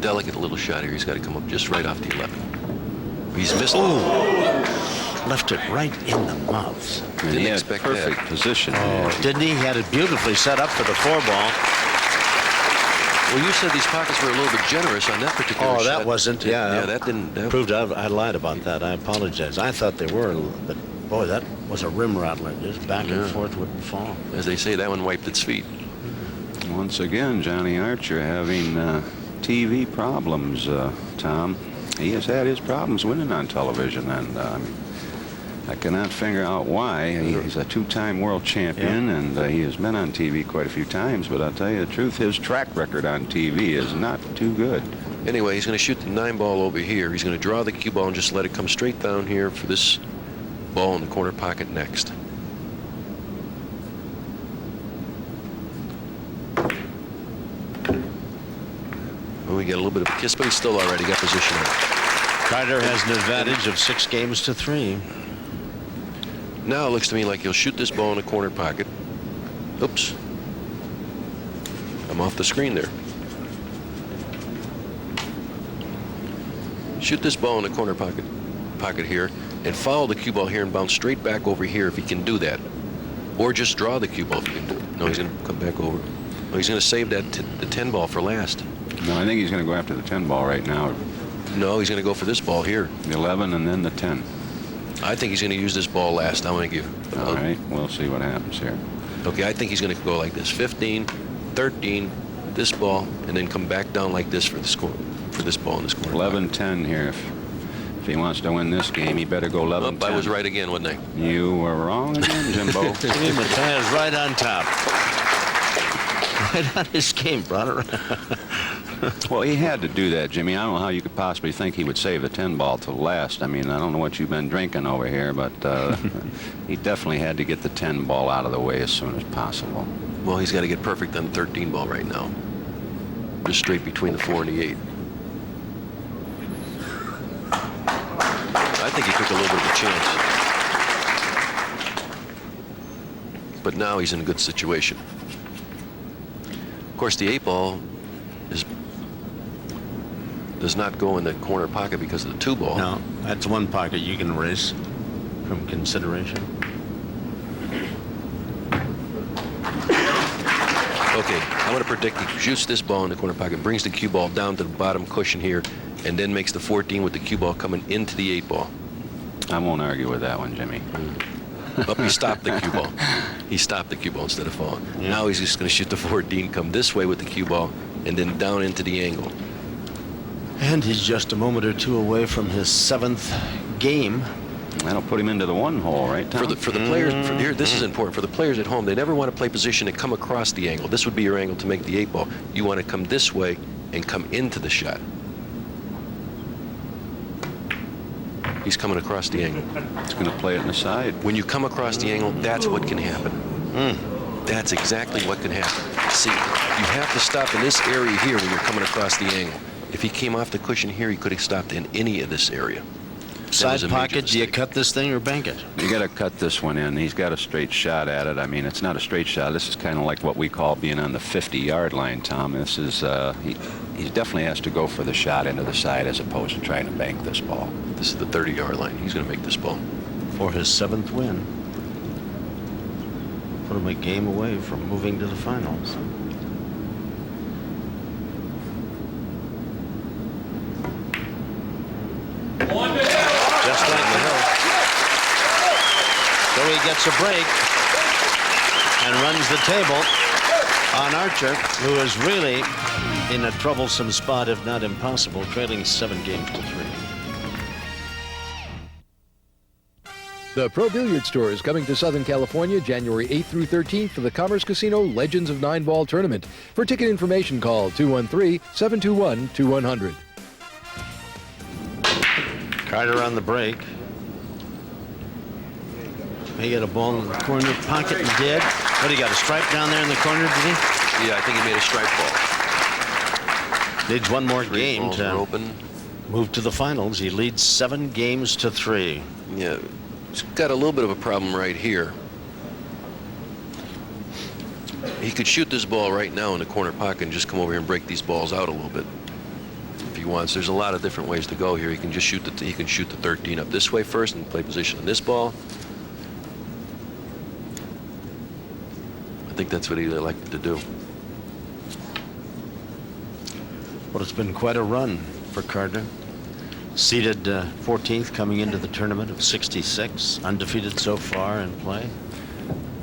Delicate little shot here. He's got to come up just right off the 11. He's missed. Left it right in the mouth. He had perfect position. Oh, didn't he? He had it beautifully set up for the 4 ball. Well, you said these pockets were a little bit generous on that particular Oh, shot. that wasn't. Yeah, Yeah, that didn't. That proved I lied about that. I apologize. I thought they were, but boy, that was a rim rattler. Just back and forth wouldn't fall. As they say, that one wiped its feet. Once again, Johnny Archer having TV problems, Tom. He has had his problems winning on television, and I cannot figure out why. He's a two-time world champion, and he has been on TV quite a few times, but I'll tell you the truth, his track record on TV is not too good. Anyway, he's going to shoot the 9-ball over here. He's going to draw the cue ball and just let it come straight down here for this ball in the corner pocket next. Well, we get a little bit of a kiss, but he's still already got position on it. Carter has an advantage of 6 games to 3. Now it looks to me like he'll shoot this ball in the corner pocket. Oops. I'm off the screen there. Shoot this ball in the corner pocket here and follow the cue ball here and bounce straight back over here if he can do that. Or just draw the cue ball if he can do it. No, he's going to come back over. No, he's going to save that the 10 ball for last. No, I think he's going to go after the 10 ball right now. No, he's going to go for this ball here. The 11 and then the 10. I think he's going to use this ball last. I'm going to give. All right, we'll see what happens here. Okay, I think he's going to go like this: 15, 13, this ball, and then come back down like this for the score, for this ball in this corner. 11-10 here. If he wants to win this game, he better go 11-10. I was right again, wasn't I? You were wrong again, Jimbo. Matthias right on top. Right on his game, brother. Well, he had to do that, Jimmy. I don't know how you could possibly think he would save the 10 ball to last. I mean, I don't know what you've been drinking over here, but he definitely had to get the 10 ball out of the way as soon as possible. Well, he's got to get perfect on the 13 ball right now. Just straight between the 4 and the 8. I think he took a little bit of a chance. But now he's in a good situation. Of course, the 8 ball does not go in the corner pocket because of the 2 ball. No, that's one pocket you can erase from consideration. Okay, I'm going to predict he shoots this ball in the corner pocket, brings the cue ball down to the bottom cushion here, and then makes the 14 with the cue ball coming into the 8 ball. I won't argue with that one, Jimmy. But he stopped the cue ball. He stopped the cue ball instead of falling. Yeah. Now he's just going to shoot the 14, come this way with the cue ball, and then down into the angle. And he's just a moment or two away from his 7th game. That'll put him into the 1 hole, right, Tom? For the players, here, this is important. For the players at home, they never want to play position and come across the angle. This would be your angle to make the 8 ball. You want to come this way and come into the shot. He's coming across the angle. He's going to play it in the side. When you come across the angle, that's what can happen. That's exactly what can happen. See, you have to stop in this area here when you're coming across the angle. If he came off the cushion here, he could have stopped in any of this area. Side pocket, do you cut this thing or bank it? You got to cut this one in. He's got a straight shot at it. I mean, it's not a straight shot. This is kind of like what we call being on the 50-yard line, Tom. This is he definitely has to go for the shot into the side as opposed to trying to bank this ball. This is the 30-yard line. He's going to make this ball. For his 7th win. Put him a game away from moving to the finals. Just like the hill. So he gets a break and runs the table on Archer, who is really in a troublesome spot, if not impossible, trailing 7 games to 3. The Pro Billiards Tour is coming to Southern California January 8th through 13th for the Commerce Casino Legends of 9 Ball Tournament. For ticket information, call 213-721-2100. Carter on the break. He got a ball in the corner pocket and did. What, he got a stripe down there in the corner, did he? Yeah, I think he made a strike ball. Needs one more game Balls to are open. move to the finals. He leads 7 games to 3. Yeah, he's got a little bit of a problem right here. He could shoot this ball right now in the corner pocket and just come over here and break these balls out a little bit. If he wants, there's a lot of different ways to go here. He can just shoot the 13 up this way first and play position on this ball. I think that's what he'd like to do. Well, it's been quite a run for Carter. Seeded 14th coming into the tournament of 66, undefeated so far in play.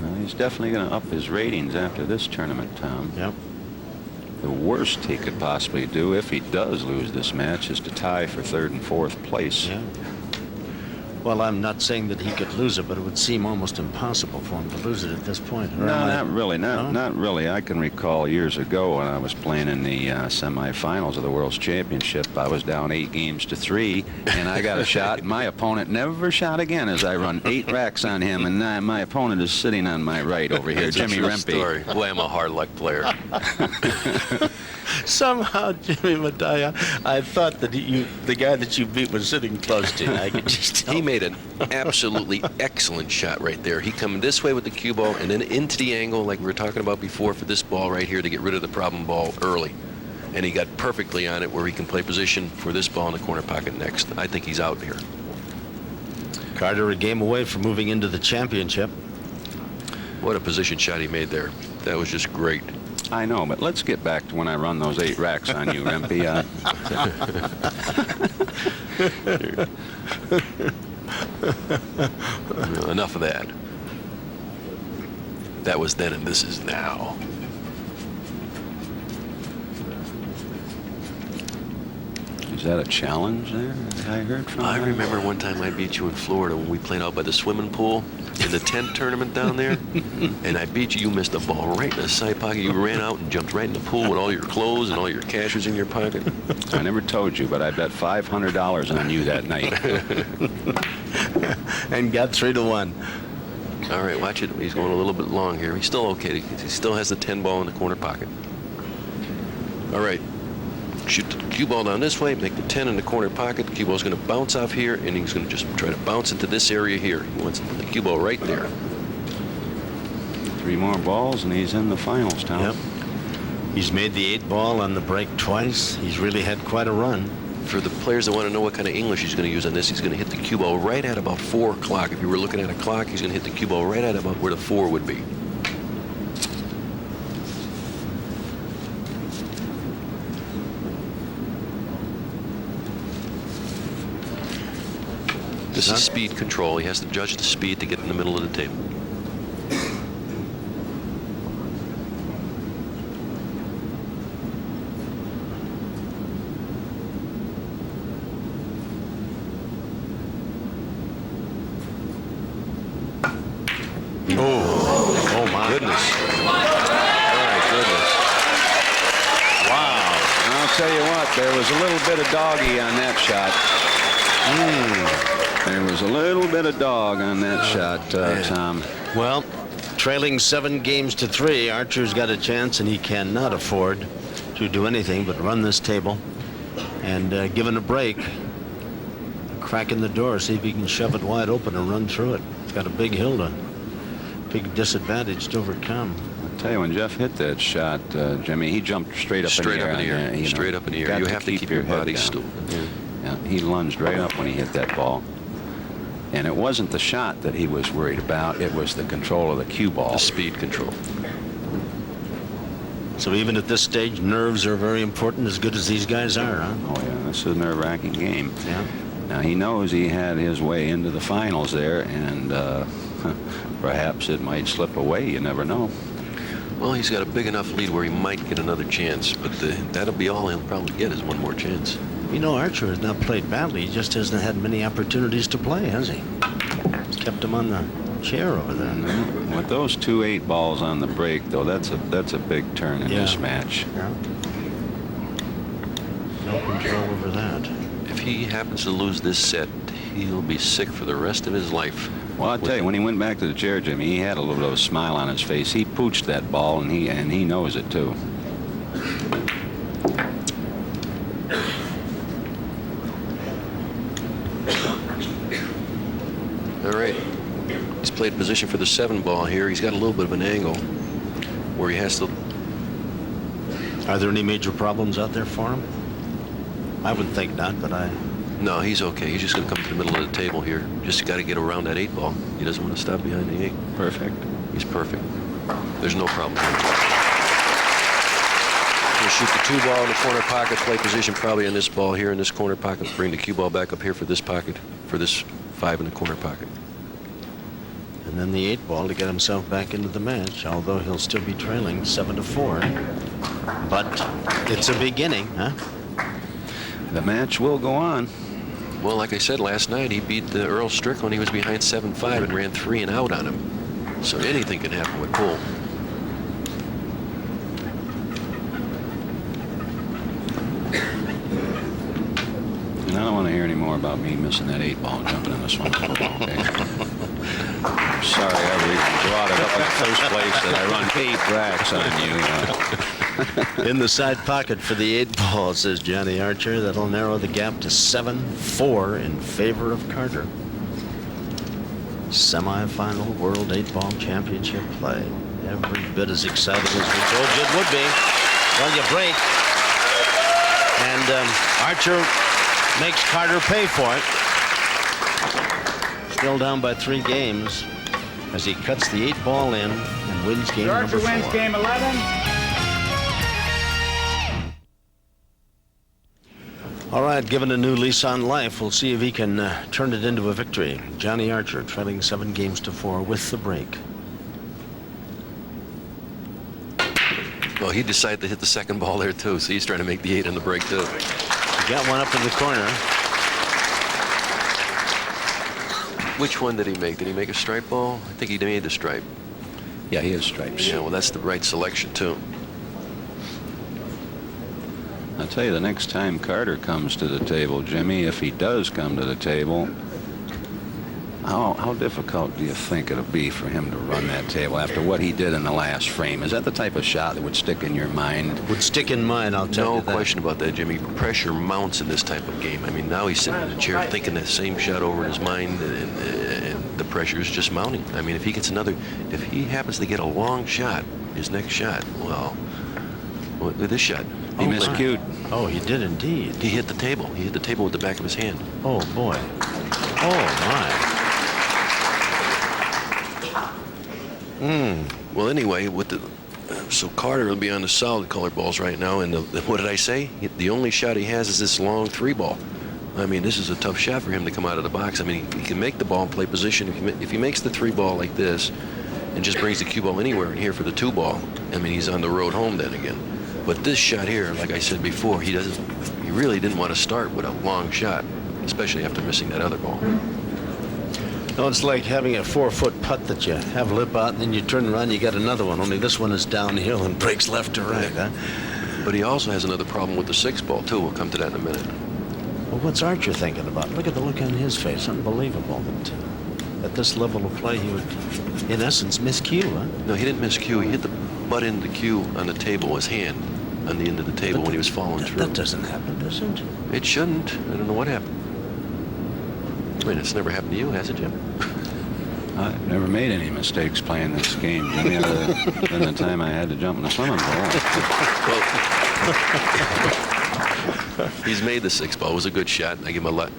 Well, he's definitely going to up his ratings after this tournament, Tom. Yep. The worst he could possibly do, if he does lose this match, is to tie for 3rd and 4th place. Yeah. Well, I'm not saying that he could lose it, but it would seem almost impossible for him to lose it at this point. No, not really. Not really. I can recall years ago when I was playing in the semifinals of the World's Championship. I was down 8 games to 3, and I got a shot. My opponent never shot again as I run 8 racks on him, and my opponent is sitting on my right over here, Jimmy Rempe. Boy, I'm a hard luck player. Somehow, Jimmy Medalla, I thought that the guy that you beat was sitting close to you. I could just tell. He made an absolutely excellent shot right there. He come this way with the cue ball and then into the angle like we were talking about before for this ball right here to get rid of the problem ball early. And he got perfectly on it where he can play position for this ball in the corner pocket next. I think he's out here. Carter a game away from moving into the championship. What a position shot he made there. That was just great. I know, but let's get back to when I run those 8 racks on you, Rempe. Enough of that. That was then and this is now. Is that a challenge there that I heard from I that? remember one time I beat you in Florida when we played out by the swimming pool in the tent tournament down there, and I beat you. You missed a ball right in the side pocket. You ran out and jumped right in the pool with all your clothes and all your cash was in your pocket. I never told you, but I bet $500 on you that night. And got 3-1. All right, watch it. He's going a little bit long here. He's still okay. He still has the 10 ball in the corner pocket. All right. Shoot the cue ball down this way, make the 10 in the corner pocket. The cue ball's going to bounce off here, and he's going to just try to bounce into this area here. He wants the cue ball right there. 3 more balls, and he's in the finals, Tom. Yep. He's made the 8 ball on the break twice. He's really had quite a run. For the players that want to know what kind of English he's going to use on this, he's going to hit the cue ball right at about 4 o'clock. If you were looking at a clock, he's going to hit the cue ball right at about where the 4 would be. This is speed control. He has to judge the speed to get in the middle of the table. Oh my Goodness. My goodness. Wow. I'll tell you what, there was a little bit of doggy on that shot. There was a little bit of dog on that shot, Tom. Well, trailing 7 games to 3, Archer's got a chance, and he cannot afford to do anything but run this table and given a break, a crack in the door, see if he can shove it wide open and run through it. He's got a big hill to, big disadvantage to overcome. I'll tell you, when Jeff hit that shot, Jimmy, he jumped straight up in the air. Straight up in the air. You have to keep your body still. Yeah, he lunged right up when he hit that ball. And it wasn't the shot that he was worried about. It was the control of the cue ball. The speed control. So even at this stage, nerves are very important, as good as these guys are, huh? Oh, yeah, this is a nerve-wracking game. Yeah. Now, he knows he had his way into the finals there, and perhaps it might slip away. You never know. Well, he's got a big enough lead where he might get another chance, but that'll be all he'll probably get is one more chance. You know, Archer has not played badly. He just hasn't had many opportunities to play, has he? It's kept him on the chair over there. With those 2 8 balls on the break, though, that's a big turn in this match. Yeah. No control over that. If he happens to lose this set, he'll be sick for the rest of his life. Well, I'll tell you, when he went back to the chair, Jimmy, he had a little bit of a smile on his face. He pooched that ball, and he knows it too. All right. He's played position for the 7 ball here. He's got a little bit of an angle where he has to. Are there any major problems out there for him? I would think not, but No, he's okay. He's just going to come to the middle of the table here. Just got to get around that 8 ball. He doesn't want to stop behind the 8. Perfect. He's perfect. There's no problem. going to shoot the 2 ball in the corner pocket, play position probably on this ball here in this corner pocket, bring the cue ball back up here for this pocket, for this 5 in the corner pocket. And then the 8 ball to get himself back into the match, although he'll still be trailing 7-4. But it's a beginning, huh? The match will go on. Well, like I said last night, he beat the Earl Strickland. He was behind 7-5 and ran 3 and out on him. So anything can happen with Poole. And I don't want to hear any more about me missing that 8 ball and jumping in the swimming pool. Okay? I'm sorry I even brought it up in the first place that I run 8 racks on you. In the side pocket for the 8 ball, says Johnny Archer. That'll narrow the gap to 7-4 in favor of Carter. Semi-final World 8-ball Championship play. Every bit as exciting as we told you it would be. Well, you break. And Archer makes Carter pay for it. Still down by 3 games as he cuts the 8 ball in and wins game number 4. Archer wins game 11. All right, given a new lease on life, we'll see if he can turn it into a victory. Johnny Archer trailing 7-4 with the break. Well, he decided to hit the 2nd ball there, too, so he's trying to make the 8 in the break, too. He got one up in the corner. Which one did he make? Did he make a stripe ball? I think he made the stripe. Yeah, he has stripes. Yeah, well, that's the right selection, too. I'll tell you, the next time Carter comes to the table, Jimmy, if he does come to the table, how difficult do you think it'll be for him to run that table after what he did in the last frame? Is that the type of shot that would stick in your mind? Would stick in mind, I'll tell you that. No question about that, Jimmy. Pressure mounts in this type of game. I mean, now he's sitting in the chair thinking that same shot over in his mind, and the pressure is just mounting. I mean, if he gets if he happens to get a long shot, his next shot, well, with this shot, He miscued. Oh, he did indeed. he hit the table. He hit the table with the back of his hand. Oh, boy. Oh, my. Well, anyway, so Carter will be on the solid color balls right now, and what did I say? The only shot he has is this long 3 ball. I mean, this is a tough shot for him to come out of the box. I mean, he can make the ball and play position. If he makes the 3 ball like this and just brings the cue ball anywhere in here for the 2 ball, I mean, he's on the road home then again. But this shot here, like I said before, he really didn't want to start with a long shot, especially after missing that other ball. No, it's like having a 4-foot putt that you have lip out, and then you turn around, you got another one. Only this one is downhill and breaks left to right, huh? But he also has another problem with the 6 ball, too. We'll come to that in a minute. Well, what's Archer thinking about? Look at the look on his face. Unbelievable that at this level of play he would, in essence, miss cue, huh? No, he didn't miss cue. He hit the butt end of the cue on the table, his hand on the end of the table when he was following through. That doesn't happen, does it? It shouldn't. I don't know what happened. I mean, it's never happened to you, has it, Jim? I've never made any mistakes playing this game, Jimmy, other than the time I had to jump in the swimming pool. Well, he's made the 6 ball. It was a good shot. I give him a lot,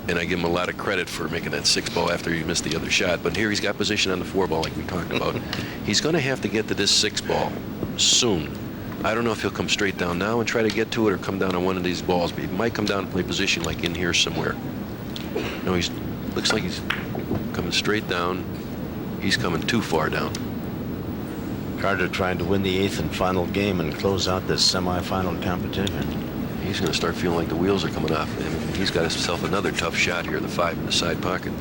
and I give him a lot of credit for making that 6 ball after he missed the other shot. But here he's got position on the 4 ball, like we talked about. He's going to have to get to this 6 ball soon. I don't know if he'll come straight down now and try to get to it, or come down on one of these balls. But he might come down and play position, like in here somewhere. No, looks like he's coming straight down. He's coming too far down. Carter trying to win the 8th and final game and close out this semifinal competition. He's going to start feeling like the wheels are coming off. And he's got himself another tough shot here, the 5 in the side pocket.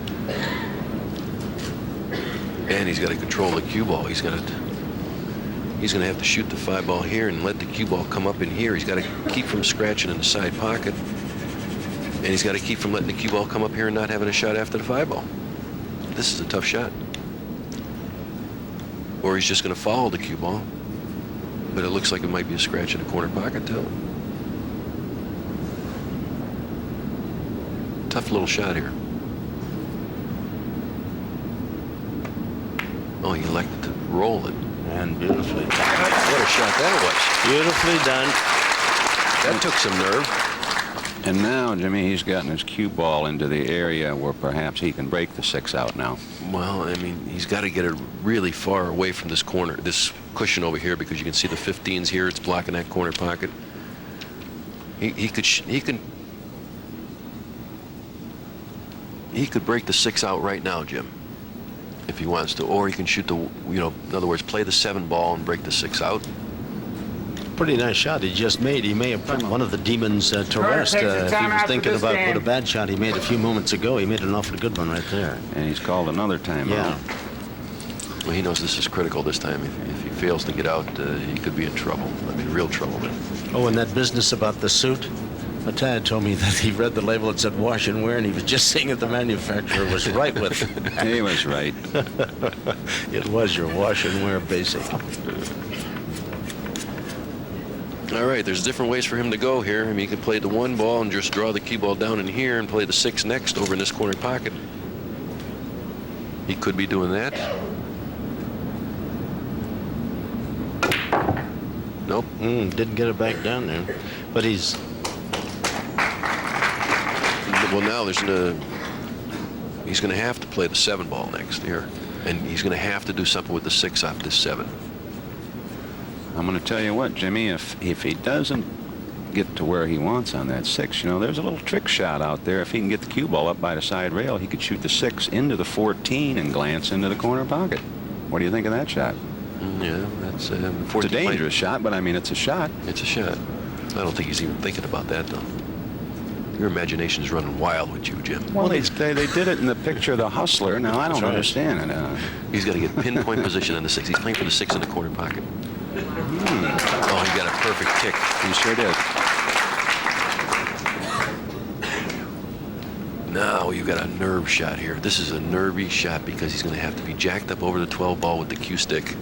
And he's got to control the cue ball. He's going to have to shoot the 5 ball here and let the cue ball come up in here. He's got to keep from scratching in the side pocket. And he's got to keep from letting the cue ball come up here and not having a shot after the 5 ball. This is a tough shot. Or he's just going to follow the cue ball. But it looks like it might be a scratch in the corner pocket, too. Tough little shot here. Oh, he elected to roll it. And beautifully done. What a shot that was. Beautifully done. That took some nerve. And now, Jimmy, he's gotten his cue ball into the area where perhaps he can break the 6 out now. Well, I mean, he's got to get it really far away from this corner, this cushion over here because you can see the 15s here. It's blocking that corner pocket. He could break the 6 out right now, Jim, if he wants to, or he can shoot the, in other words, play the 7 ball and break the 6 out. Pretty nice shot he just made. He may have put one of the demons to rest. If he was thinking about what a bad shot he made a few moments ago, he made an awfully good one right there. And he's called another timeout. Yeah. Well, he knows this is critical this time. If he fails to get out, he could be in trouble. I mean, real trouble then. Oh, and that business about the suit? Tad told me that he read the label, it said wash and wear, and he was just seeing if the manufacturer was right with it. He was right. It was your wash and wear basic. All right, there's different ways for him to go here. I mean, he can play the 1 ball and just draw the cue ball down in here and play the 6 next over in this corner pocket. He could be doing that. Nope. Didn't get it back down there. But he's... Well, now he's going to have to play the 7 ball next here. And he's going to have to do something with the 6 off this 7. I'm going to tell you what, Jimmy, if he doesn't get to where he wants on that 6, there's a little trick shot out there. If he can get the cue ball up by the side rail, he could shoot the 6 into the 14 and glance into the corner pocket. What do you think of that shot? Yeah, that's it's a dangerous shot, but I mean, it's a shot. It's a shot. I don't think he's even thinking about that, though. Your imagination is running wild with you, Jim. Well, they did it in the picture of the hustler. Now, I don't understand it. He's got to get pinpoint position on the 6. He's playing for the 6 in the corner pocket. Oh, he got a perfect kick. He sure did. Now you've got a nerve shot here. This is a nervy shot because he's going to have to be jacked up over the 12 ball with the cue stick.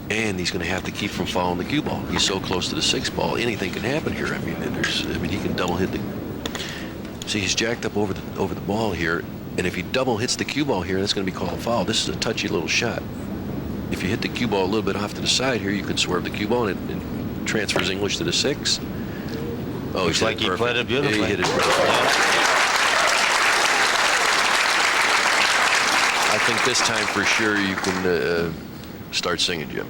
And he's going to have to keep from fouling the cue ball. He's so close to the 6 ball, anything can happen here. I mean, he can double hit the... See, he's jacked up over the ball here, and if he double hits the cue ball here, that's going to be called a foul. This is a touchy little shot. If you hit the cue ball a little bit off to the side here, you can swerve the cue ball, and it transfers English to the 6. Oh, looks like he played it beautifully. He hit it perfect. I think this time for sure you can start singing, Jim.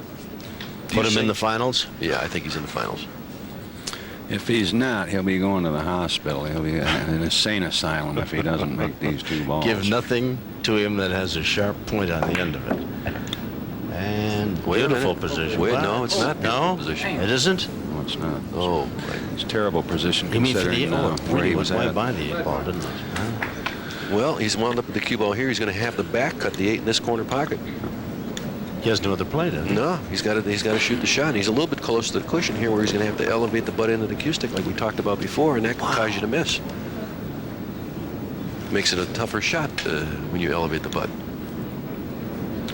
Put him in the finals? Yeah, I think he's in the finals. If he's not, he'll be going to the hospital. He'll be in an insane asylum if he doesn't make these 2 balls. Give nothing to him that has a sharp point on the end of it. And beautiful position. Wait, no, it's not beautiful position. It isn't? No, it's not. Oh, it's terrible position You mean for considering the where he was way at. by the 8 ball, didn't it? Huh? well, he's wound up with the cue ball here. He's going to have to back cut the 8 in this corner pocket. He has no other play, does he? No, he's got to shoot the shot. He's a little bit close to the cushion here where he's going to have to elevate the butt end of the cue stick like we talked about before, and that can cause you to miss. Makes it a tougher shot when you elevate the butt.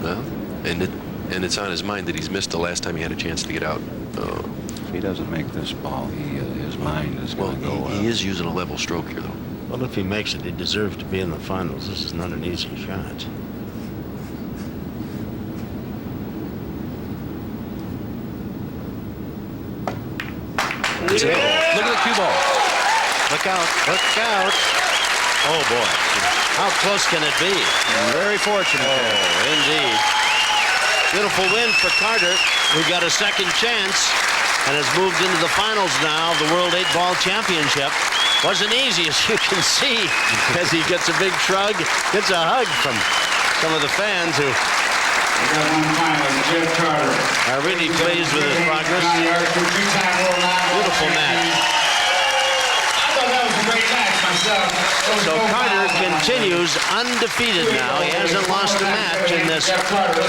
Well, and it's on his mind that he's missed the last time he had a chance to get out. If he doesn't make this ball, his mind is going to go he is using a level stroke here, though. Well, if he makes it, he deserves to be in the finals. This is not an easy shot. Look at the cue ball. Look out. Look out. Oh, boy. How close can it be? Very fortunate. Oh, indeed. Beautiful win for Carter, who got a second chance and has moved into the finals now of the World 8-Ball Championship. Wasn't easy, as you can see, as he gets a big shrug, gets a hug from some of the fans who are really pleased with his progress. Beautiful match. So Carter continues undefeated now. He hasn't lost a match in this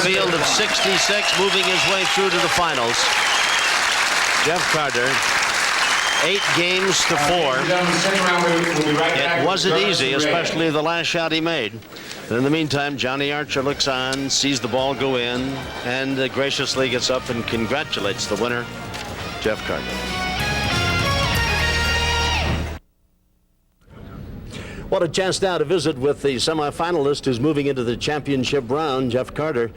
field of 66, moving his way through to the finals. Jeff Carter, 8 games to 4. It wasn't easy, especially the last shot he made. But in the meantime, Johnny Archer looks on, sees the ball go in, and graciously gets up and congratulates the winner, Jeff Carter. What a chance now to visit with the semifinalist who's moving into the championship round, Jeff Carter.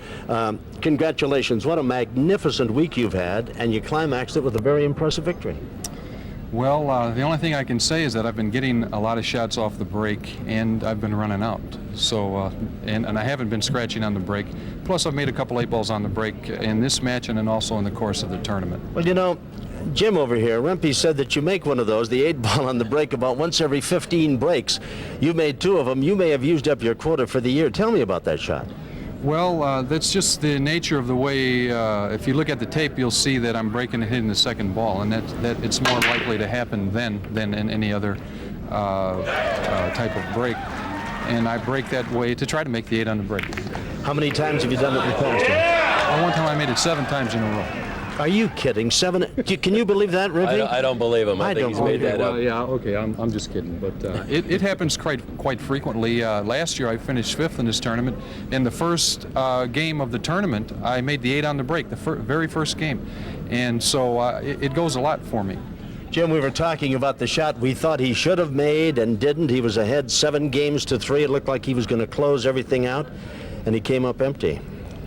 Congratulations. What a magnificent week you've had, and you climaxed it with a very impressive victory. Well, the only thing I can say is that I've been getting a lot of shots off the break, and I've been running out. So, and I haven't been scratching on the break. Plus, I've made a couple 8-balls on the break in this match and then also in the course of the tournament. Well, you know, Jim over here, Rempy said that you make one of those, the 8-ball on the break, about once every 15 breaks. You made 2 of them. You may have used up your quota for the year. Tell me about that shot. Well, that's just the nature of the way, if you look at the tape, you'll see that I'm breaking and hitting the second ball, and that it's more likely to happen then than in any other type of break. And I break that way to try to make the 8 on the break. How many times have you done it in the past, Jim? One time I made it 7 times in a row. Are you kidding? 7? Can you believe that, Rempy? I don't believe him. I think he's made that up. Yeah, okay, I'm just kidding. But it happens quite frequently. Last year I finished 5th in this tournament. In the first game of the tournament, I made the 8 on the break, the very first game. And so it goes a lot for me. Jim, we were talking about the shot we thought he should have made and didn't. He was ahead 7-3. It looked like he was going to close everything out, and he came up empty.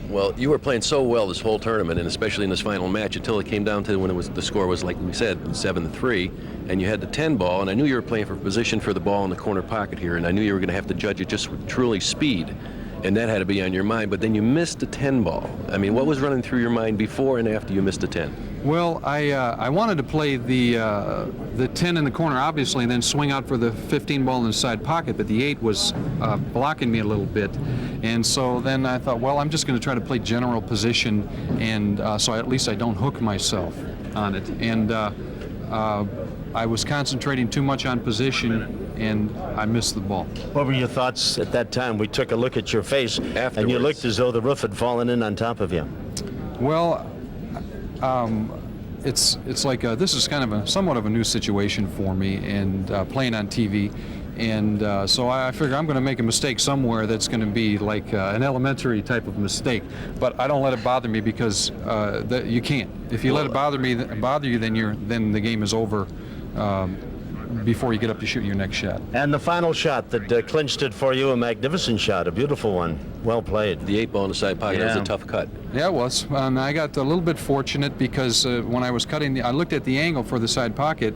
Well, you were playing so well this whole tournament, and especially in this final match, until it came down to when the score was, like we said, 7-3, and you had the 10-ball, and I knew you were playing for position for the ball in the corner pocket here, and I knew you were going to have to judge it just with truly speed, and that had to be on your mind. But then you missed the 10-ball. I mean, what was running through your mind before and after you missed the 10? Well, I wanted to play the 10 in the corner, obviously, and then swing out for the 15 ball in the side pocket, but the 8 was blocking me a little bit. And so then I thought, well, I'm just going to try to play general position, and so at least I don't hook myself on it. And I was concentrating too much on position, and I missed the ball. What were your thoughts at that time? We took a look at your face, Afterwards. and you looked as though the roof had fallen in on top of you. Well, it's like this is kind of somewhat of a new situation for me, and playing on TV, and so I figure I'm going to make a mistake somewhere that's going to be like an elementary type of mistake, but I don't let it bother me because you can't. If you let it bother you, then the game is over before you get up to shoot your next shot. And the final shot that clinched it for you, a magnificent shot, a beautiful one. Well played. The 8-ball in the side pocket, that was a tough cut. Yeah, it was. I got a little bit fortunate because when I was cutting, I looked at the angle for the side pocket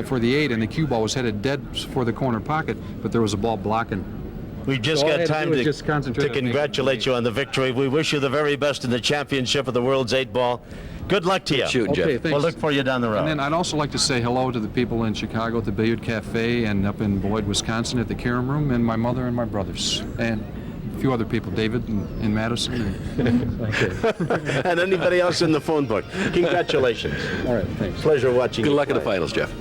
for the 8, and the cue ball was headed dead for the corner pocket, but there was a ball blocking. We've just got time to congratulate you on the victory. We wish you the very best in the championship of the world's 8-ball. Good luck to you. Shoot, Okay, Jeff. thanks. We'll look for you down the road. And then I'd also like to say hello to the people in Chicago at the Billiard Cafe and up in Beloit, Wisconsin at the Carom Room, and my mother and my brothers, and a few other people, David and Madison. And anybody else in the phone book. Congratulations. All right, thanks. Pleasure watching Good you luck in the play. finals, Jeff.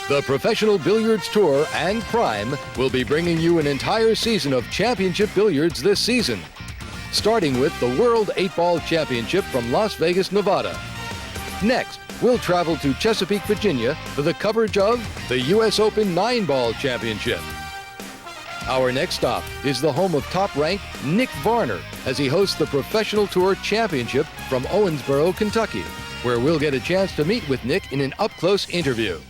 The Professional Billiards Tour and Prime will be bringing you an entire season of championship billiards this season, starting with the World 8-Ball Championship from Las Vegas, Nevada. Next, we'll travel to Chesapeake, Virginia for the coverage of the U.S. Open 9-Ball Championship. Our next stop is the home of top-ranked Nick Varner as he hosts the Professional Tour Championship from Owensboro, Kentucky, where we'll get a chance to meet with Nick in an up-close interview.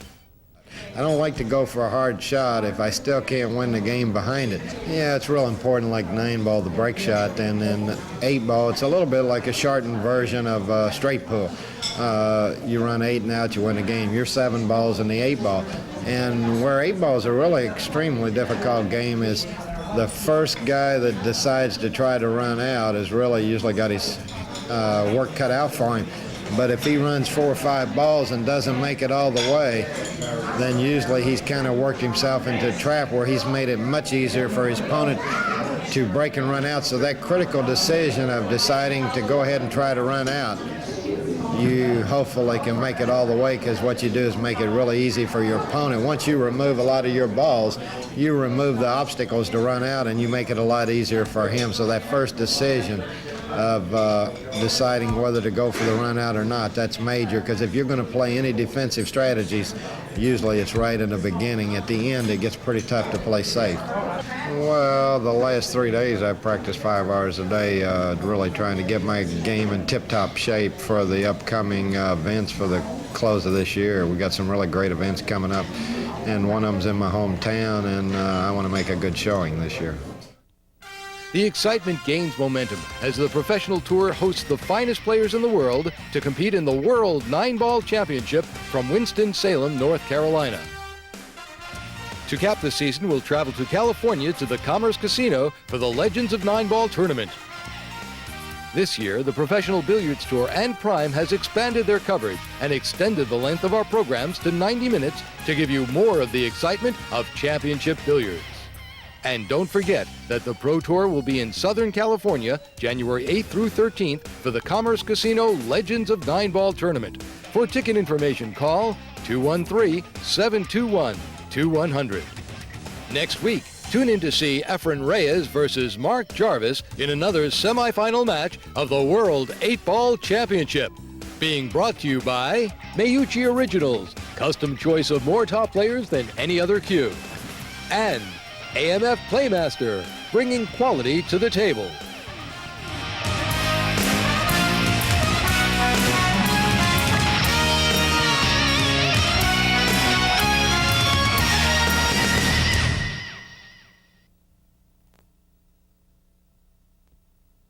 I don't like to go for a hard shot if I still can't win the game behind it. Yeah, it's real important, like 9-ball, the break shot, and then 8-ball, it's a little bit like a shortened version of straight pull. You run 8 and out, you win the game. You're 7 balls in the 8-ball. And where 8-ball is a really extremely difficult game is the first guy that decides to try to run out has really usually got his work cut out for him. But if he runs 4 or 5 balls and doesn't make it all the way, then usually he's kind of worked himself into a trap where he's made it much easier for his opponent to break and run out. So that critical decision of deciding to go ahead and try to run out, you hopefully can make it all the way, because what you do is make it really easy for your opponent. Once you remove a lot of your balls, you remove the obstacles to run out, and you make it a lot easier for him. So that first decision of deciding whether to go for the run out or not, that's major, because if you're going to play any defensive strategies, usually it's right in the beginning. At the end, it gets pretty tough to play safe. Well, the last 3 days I've practiced 5 hours a day, really trying to get my game in tip-top shape for the upcoming events for the close of this year. We got some really great events coming up, and one of them's in my hometown, and I want to make a good showing this year. The excitement gains momentum as the professional tour hosts the finest players in the world to compete in the World 9-Ball Championship from Winston-Salem, North Carolina. To cap the season, we'll travel to California to the Commerce Casino for the Legends of 9-Ball tournament. This year, the Professional Billiards Tour and Prime has expanded their coverage and extended the length of our programs to 90 minutes to give you more of the excitement of championship billiards. And don't forget that the Pro Tour will be in Southern California, January 8th through 13th for the Commerce Casino Legends of 9-Ball tournament. For ticket information, call 213-721-2100. Next week, tune in to see Efren Reyes versus Mark Jarvis in another semifinal match of the World 8-Ball Championship. Being brought to you by Mayuchi Originals, custom choice of more top players than any other cue. And AMF Playmaster, bringing quality to the table.